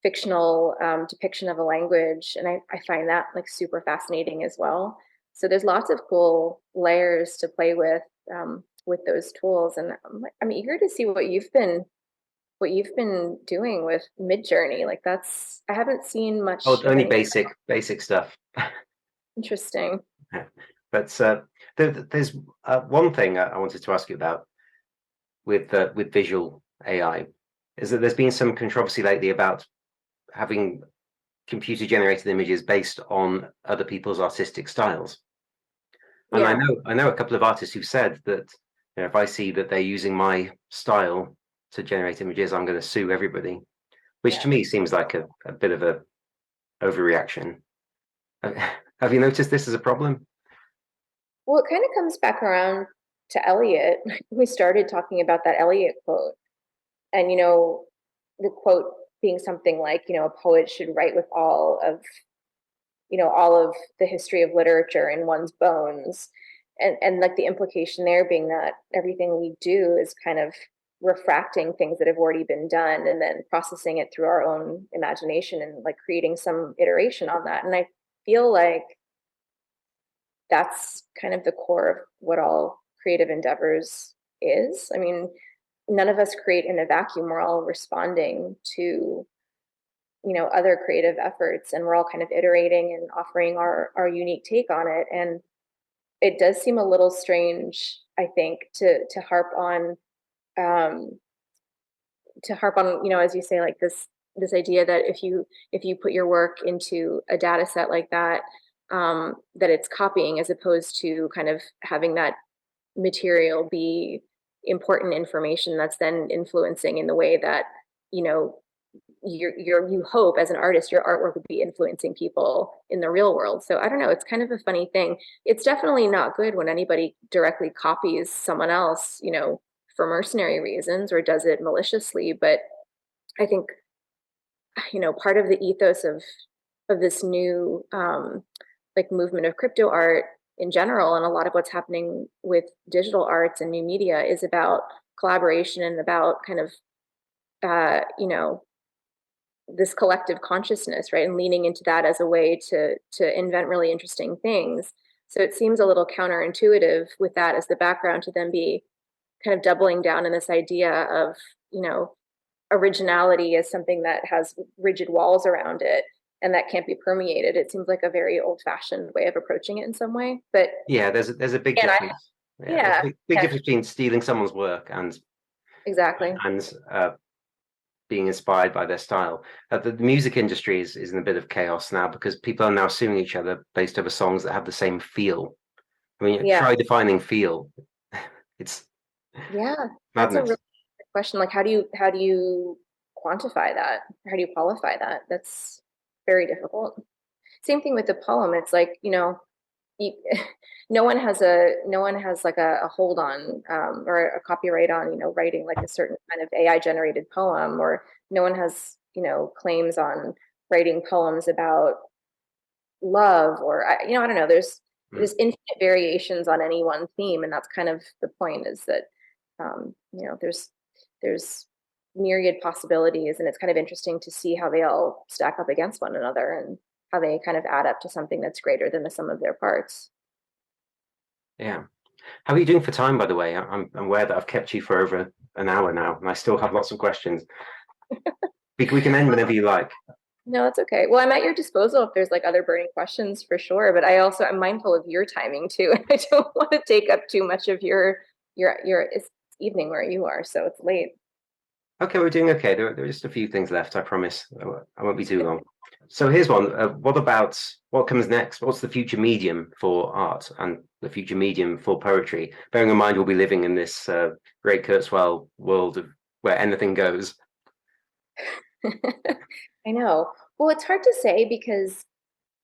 fictional depiction of a language. And I find that like super fascinating as well. So there's lots of cool layers to play with those tools. And I'm eager to see what you've been doing with Midjourney. Like I haven't seen Oh, much of only any. basic stuff. Interesting. But there's one thing I wanted to ask you about with visual AI is that there's been some controversy lately about having computer generated images based on other people's artistic styles. And Yeah. I know a couple of artists who've said that if I see that they're using my style to generate images, I'm going to sue everybody, which Yeah. to me seems like a bit of a overreaction. Have you noticed this as a problem? Well, it kind of comes back around to Eliot. We started talking about that Eliot quote, and the quote being something like, a poet should write with all of the history of literature in one's bones. And like the implication there being that everything we do is kind of refracting things that have already been done and then processing it through our own imagination and like creating some iteration on that. And I feel like that's kind of the core of what all creative endeavors is. I mean, none of us create in a vacuum. We're all responding to other creative efforts, and we're all kind of iterating and offering our unique take on it. And it does seem a little strange, I think, to harp on as you say, like this idea that if you put your work into a data set like that, that it's copying as opposed to kind of having that material be important information that's then influencing in the way that, you know, you hope as an artist your artwork would be influencing people in the real world. So I don't know, it's kind of a funny thing. It's definitely not good when anybody directly copies someone else, you know, for mercenary reasons or does it maliciously. But I think, you know, part of the ethos of this new like movement of crypto art in general, and a lot of what's happening with digital arts and new media is about collaboration and about kind of you know, this collective consciousness, right? And leaning into that as a way to invent really interesting things. So it seems a little counterintuitive with that as the background to then be kind of doubling down in this idea of, you know, originality as something that has rigid walls around it and that can't be permeated. It seems like a very old-fashioned way of approaching it in some way. But Yeah, there's a big and I, difference. Yeah, there's a yeah, big yeah, difference between stealing someone's work exactly. and being inspired by their style. The music industry is in a bit of chaos now because people are now suing each other based over songs that have the same feel. I mean, Yeah, try defining feel. It's yeah. That's a really madness. good question. Like, how do you quantify that? How do you qualify that? That's very difficult. Same thing with the poem. It's like, you know, you, no one has like a hold on or a copyright on, you know, writing like a certain kind of AI generated poem, or no one has, you know, claims on writing poems about love, or you know, I don't know. Mm. There's infinite variations on any one theme, and that's kind of the point. Is that you know, there's myriad possibilities, and it's kind of interesting to see how they all stack up against one another and how they kind of add up to something that's greater than the sum of their parts. Yeah. How are you doing for time, by the way? I'm aware that I've kept you for over an hour now, and I still have lots of questions. We can end whenever you like. No, it's okay. Well, I'm at your disposal if there's like other burning questions for sure, but I also am mindful of your timing too. I don't want to take up too much of your it's evening where you are, so it's late. Okay, we're doing okay. There are just a few things left, I promise. I won't be too long. So here's one. What about what comes next? What's the future medium for art and the future medium for poetry? Bearing in mind we'll be living in this Ray Kurzweil world of where anything goes. I know. Well, it's hard to say because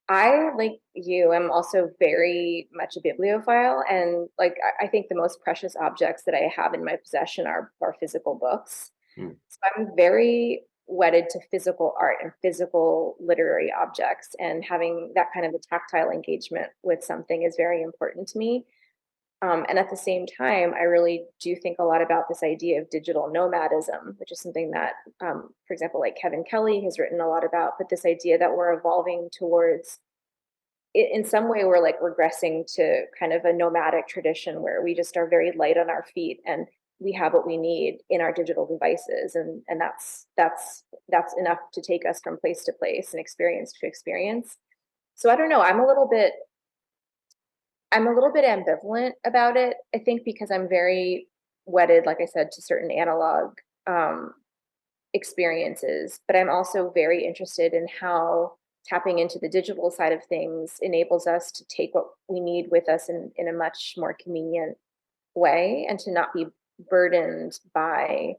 I, like you, am also very much a bibliophile, and like I think the most precious objects that I have in my possession are physical books. Mm. So I'm very wedded to physical art and physical literary objects, and having that kind of a tactile engagement with something is very important to me. And at the same time, I really do think a lot about this idea of digital nomadism, which is something that, for example, like Kevin Kelly has written a lot about, but this idea that we're evolving towards, in some way, we're like regressing to kind of a nomadic tradition where we just are very light on our feet and we have what we need in our digital devices. And that's enough to take us from place to place and experience to experience. So I don't know, I'm a little bit ambivalent about it. I think because I'm very wedded, like I said, to certain analog um, experiences, but I'm also very interested in how tapping into the digital side of things enables us to take what we need with us in a much more convenient way and to not be burdened by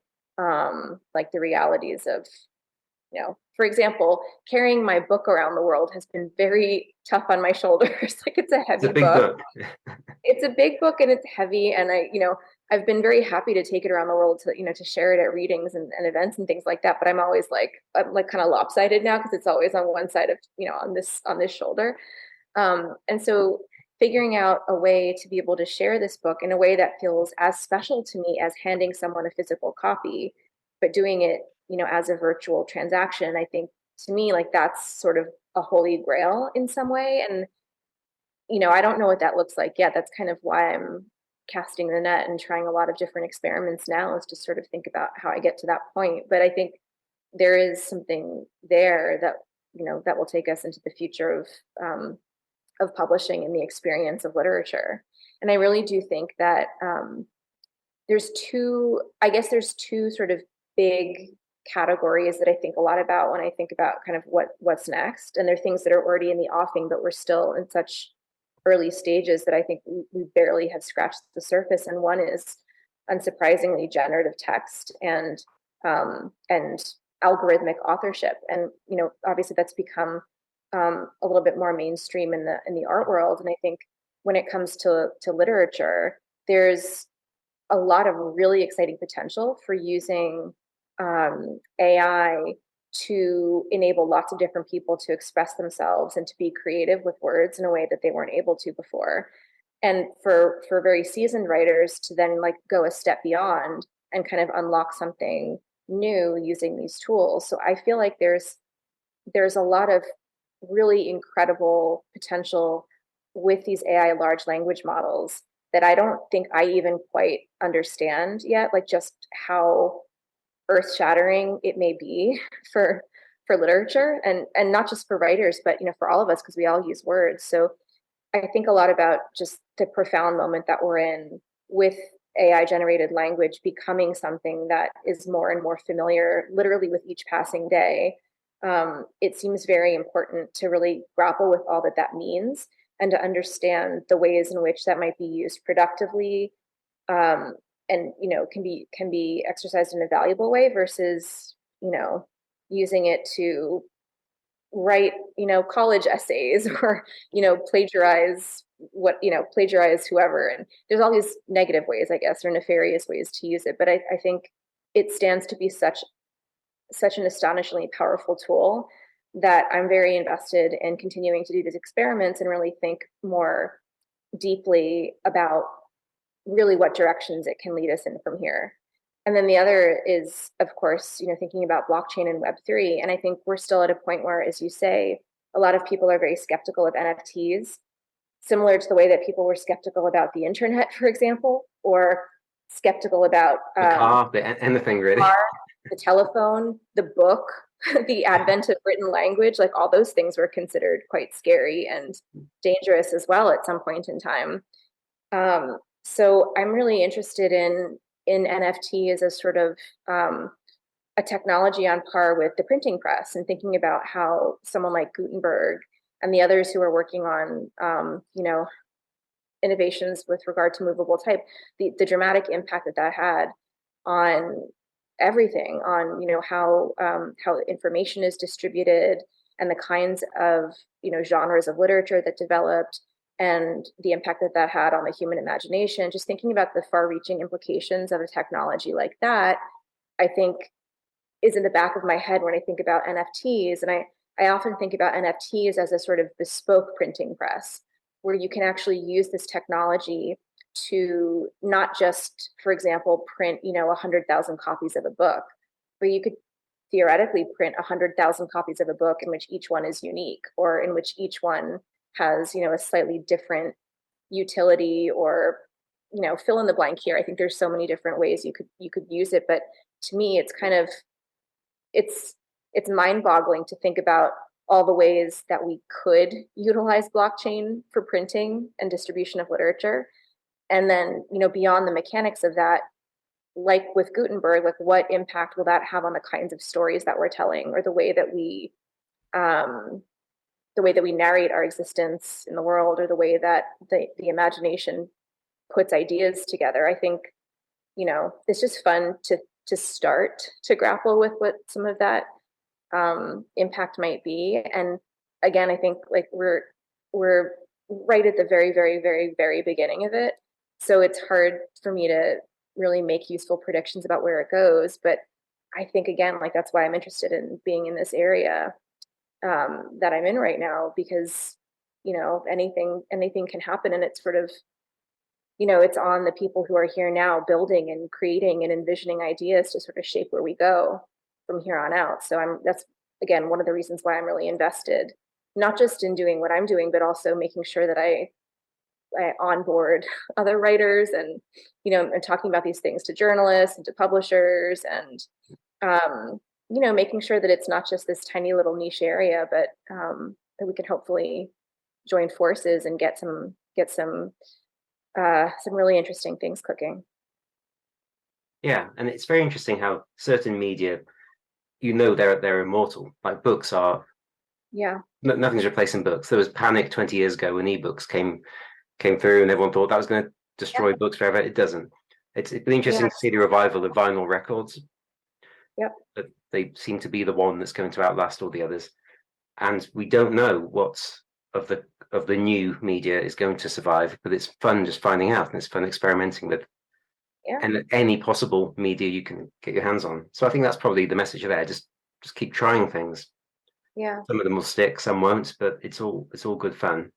like the realities of, you know, for example, carrying my book around the world has been very tough on my shoulders. Like it's a It's a heavy big book. book. It's a big book and it's heavy, and I, you know, I've been very happy to take it around the world to, you know, to share it at readings and events and things like that, but I'm like kind of lopsided now because it's always on one side of, you know, on this shoulder. And so figuring out a way to be able to share this book in a way that feels as special to me as handing someone a physical copy, but doing it, you know, as a virtual transaction, I think to me, like that's sort of a holy grail in some way. And you know, I don't know what that looks like yet. That's kind of why I'm casting the net and trying a lot of different experiments now, is to sort of think about how I get to that point. But I think there is something there that, you know, that will take us into the future of publishing and the experience of literature. And I really do think that there's two, I guess there's two sort of big categories that I think a lot about when I think about kind of what's next. And they're things that are already in the offing, but we're still in such early stages that I think we barely have scratched the surface. And one is, unsurprisingly, generative text and algorithmic authorship. And obviously that's become a little bit more mainstream in the art world. And I think when it comes to literature, there's a lot of really exciting potential for using AI to enable lots of different people to express themselves and to be creative with words in a way that they weren't able to before. And for very seasoned writers to then like go a step beyond and kind of unlock something new using these tools. So I feel like there's a lot of really incredible potential with these AI large language models that I don't think I even quite understand yet, like just how earth-shattering it may be for literature and not just for writers, but for all of us, because we all use words. So I think a lot about just the profound moment that we're in with AI generated language becoming something that is more and more familiar, literally with each passing day. It seems very important to really grapple with all that means and to understand the ways in which that might be used productively, and can be exercised in a valuable way versus using it to write college essays or plagiarize whoever. And there's all these negative ways, I guess, or nefarious ways to use it, but I think it stands to be such an astonishingly powerful tool that I'm very invested in continuing to do these experiments and really think more deeply about really what directions it can lead us in from here. And then the other is, of course, thinking about blockchain and Web3. And I think we're still at a point where, as you say, a lot of people are very skeptical of NFTs, similar to the way that people were skeptical about the internet, for example, or skeptical about the car, anything really. The telephone, the book, the advent of written language, like all those things were considered quite scary and dangerous as well at some point in time. So I'm really interested in NFT as a sort of a technology on par with the printing press, and thinking about how someone like Gutenberg and the others who are working on innovations with regard to movable type, the dramatic impact that had on everything, on how information is distributed and the kinds of genres of literature that developed, and the impact that had on the human imagination. Just thinking about the far-reaching implications of a technology like that, I think, is in the back of my head when I think about NFTs. And I often think about NFTs as a sort of bespoke printing press, where you can actually use this technology to not just, for example, print 100,000 copies of a book, but you could theoretically print 100,000 copies of a book in which each one is unique, or in which each one has a slightly different utility, or fill in the blank here. I think there's so many different ways you could use it, but to me it's kind of it's mind-boggling to think about all the ways that we could utilize blockchain for printing and distribution of literature. And then beyond the mechanics of that, like with Gutenberg, like what impact will that have on the kinds of stories that we're telling, or the way that we narrate our existence in the world, or the way that the imagination puts ideas together. I think, it's just fun to start to grapple with what some of that impact might be. And again, I think like we're right at the very, very, very, very beginning of it. So it's hard for me to really make useful predictions about where it goes. But I think, again, like that's why I'm interested in being in this area that I'm in right now, because anything can happen, and it's sort of it's on the people who are here now building and creating and envisioning ideas to sort of shape where we go from here on out. So that's again one of the reasons why I'm really invested, not just in doing what I'm doing, but also making sure that I onboard other writers, and and talking about these things to journalists and to publishers, and making sure that it's not just this tiny little niche area, but that we can hopefully join forces and get some really interesting things cooking. Yeah, and it's very interesting how certain media they're immortal. Like books are, Yeah. nothing's replacing books. There was panic 20 years ago when ebooks came through, and everyone thought that was going to Yeah. destroy books forever. It doesn't. It's been Yeah. interesting to see the revival of vinyl records, Yep. but they seem to be the one that's going to outlast all the others. And we don't know what's of the new media is going to survive, but it's fun just finding out, and it's fun experimenting with Yeah. any possible media you can get your hands on. So I think that's probably the message there. Just keep trying things. Yeah. Some of them will stick, some won't, but it's all good fun.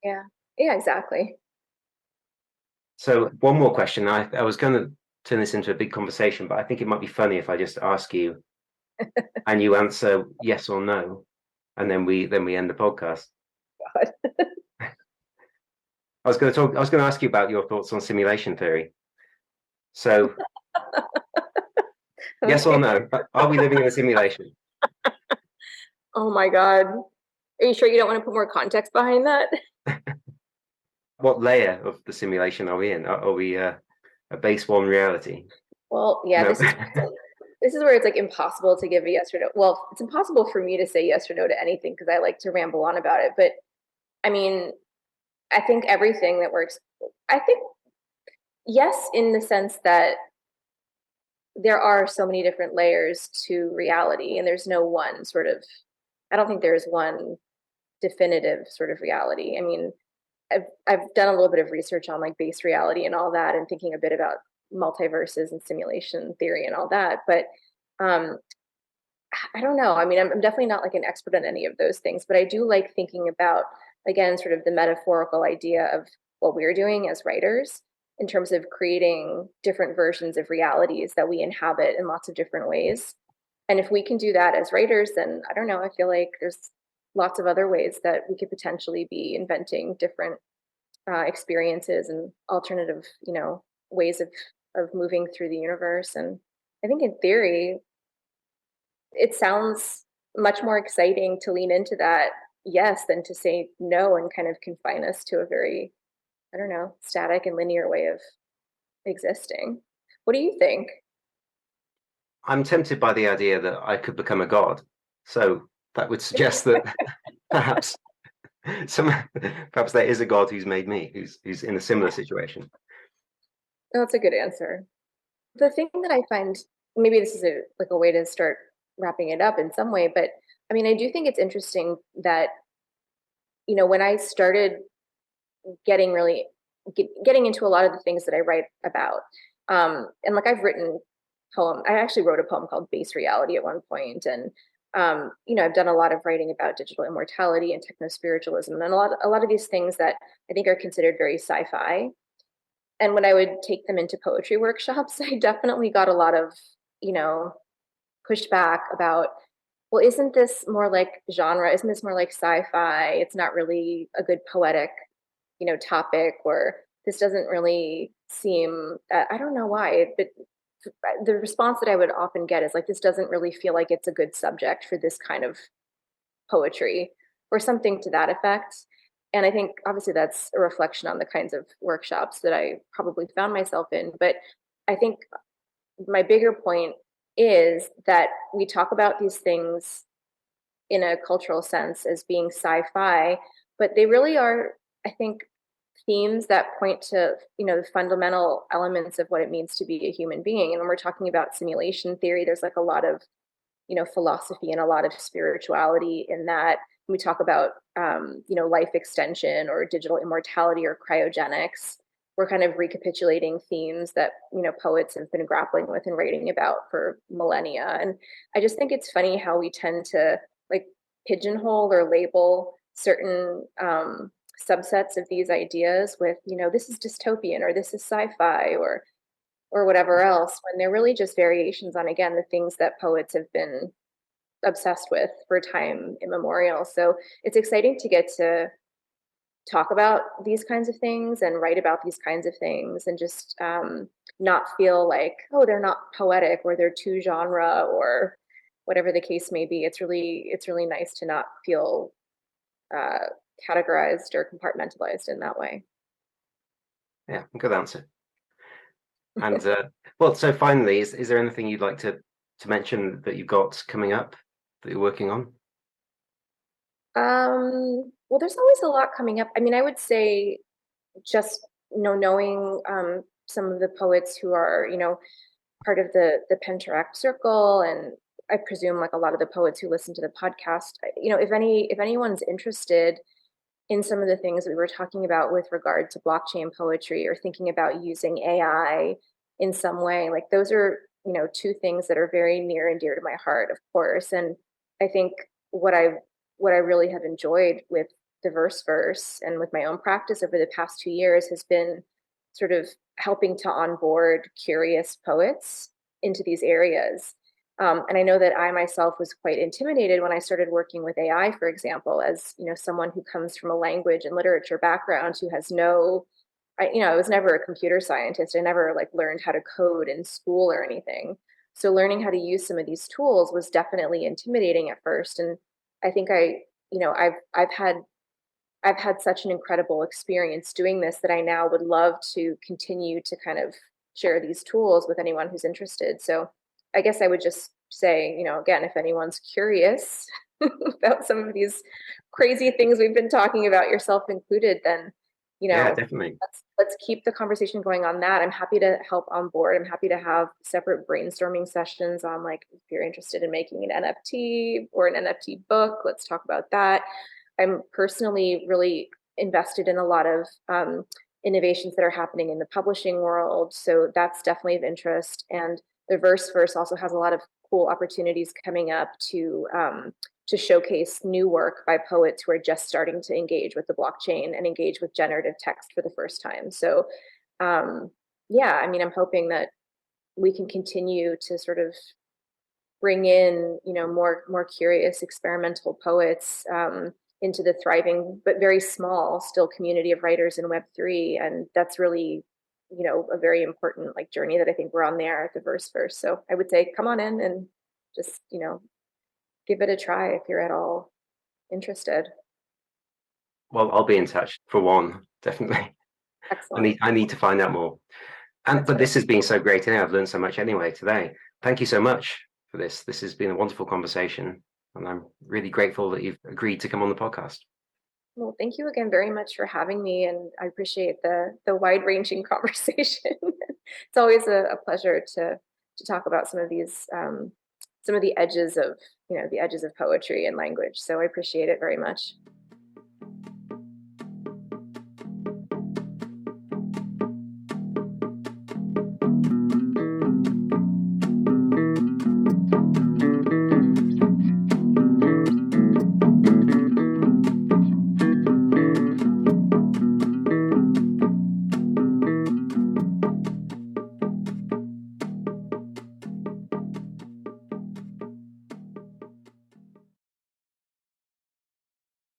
Yeah. Yeah, exactly. So one more question. I was going to turn this into a big conversation, but I think it might be funny if I just ask you and you answer yes or no, and then we end the podcast. God. I was going to ask you about your thoughts on simulation theory. So yes or Okay. no, are we living in a simulation? Oh my God. Are you sure you don't want to put more context behind that? What layer of the simulation are we in? Are we a base one reality? Well, yeah, No. this is where it's like impossible to give a yes or no. Well, it's impossible for me to say yes or no to anything because I like to ramble on about it. But I mean, I think everything that works, I think yes, in the sense that there are so many different layers to reality, and there's no one sort of, I don't think there's one definitive sort of reality. I mean, I've done a little bit of research on like base reality and all that, and thinking a bit about multiverses and simulation theory and all that. But um, I don't know. I mean, I'm definitely not like an expert on any of those things, but I do like thinking about, again, sort of the metaphorical idea of what we're doing as writers in terms of creating different versions of realities that we inhabit in lots of different ways. And if we can do that as writers, then I don't know, I feel like there's lots of other ways that we could potentially be inventing different experiences and alternative, ways of moving through the universe. And I think in theory, it sounds much more exciting to lean into that yes than to say no and kind of confine us to a very, I don't know, static and linear way of existing. What do you think? I'm tempted by the idea that I could become a god. So that would suggest that perhaps some perhaps there is a god who's made me, who's in a similar situation. No, that's a good answer. The thing that I find, maybe this is a way to start wrapping it up in some way, but I mean, I do think it's interesting that, when I started getting really getting into a lot of the things that I write about, and like I've written I actually wrote a poem called Base Reality at one point, and I've done a lot of writing about digital immortality and techno spiritualism, and a lot of these things that I think are considered very sci-fi. And when I would take them into poetry workshops, I definitely got a lot of, you know, pushback about, well, isn't this more like genre? Isn't this more like sci-fi? It's not really a good poetic, topic, or this doesn't really seem, I don't know why, but the response that I would often get is like, this doesn't really feel like it's a good subject for this kind of poetry or something to that effect. And I think obviously that's a reflection on the kinds of workshops that I probably found myself in. But I think my bigger point is that we talk about these things in a cultural sense as being sci-fi, but they really are, I think, themes that point to, the fundamental elements of what it means to be a human being. And when we're talking about simulation theory, there's like a lot of, philosophy and a lot of spirituality in that. We talk about, life extension or digital immortality or cryogenics. We're kind of recapitulating themes that, poets have been grappling with and writing about for millennia. And I just think it's funny how we tend to like pigeonhole or label certain subsets of these ideas with, this is dystopian or this is sci-fi or whatever else, when they're really just variations on, again, the things that poets have been obsessed with for time immemorial. So it's exciting to get to talk about these kinds of things and write about these kinds of things and just not feel like, oh, they're not poetic or they're too genre or whatever the case may be. It's really nice to not feel uh, categorized or compartmentalized in that way. Yeah, good answer. And well, so finally, is there anything you'd like to to mention that you've got coming up that you're working on? Well, there's always a lot coming up. I mean, I would say just, knowing some of the poets who are, part of the Penteract circle, and I presume like a lot of the poets who listen to the podcast, if anyone's interested in some of the things that we were talking about with regard to blockchain poetry, or thinking about using AI in some way, like those are, two things that are very near and dear to my heart, of course. And I think what I what I really have enjoyed with diverse verse and with my own practice over the past 2 years has been sort of helping to onboard curious poets into these areas. And I know that I myself was quite intimidated when I started working with AI, for example, as someone who comes from a language and literature background, who has I was never a computer scientist. I never like learned how to code in school or anything. So learning how to use some of these tools was definitely intimidating at first. And I think I've had such an incredible experience doing this that I now would love to continue to kind of share these tools with anyone who's interested. So I guess I would just say, again, if anyone's curious about some of these crazy things we've been talking about, yourself included, then, Yeah, definitely. let's keep the conversation going on that. I'm happy to help on board. I'm happy to have separate brainstorming sessions on, like, if you're interested in making an NFT or an NFT book, let's talk about that. I'm personally really invested in a lot of innovations that are happening in the publishing world. So that's definitely of interest. And the verse also has a lot of cool opportunities coming up to showcase new work by poets who are just starting to engage with the blockchain and engage with generative text for the first time. So yeah, I mean, I'm hoping that we can continue to sort of bring in, more curious experimental poets into the thriving but very small still community of writers in Web3, and that's really, a very important like journey that I think we're on there at the Verse. So I would say come on in and just, give it a try if you're at all interested. Well, I'll be in touch for one, definitely. Excellent. I need to find out more. That's But great. this has been so great today. I've learned so much anyway today. Thank you so much for this. This has been a wonderful conversation, and I'm really grateful that you've agreed to come on the podcast. Well, thank you again very much for having me, and I appreciate the wide ranging conversation. It's always a pleasure to talk about some of the edges of the edges of poetry and language. So I appreciate it very much.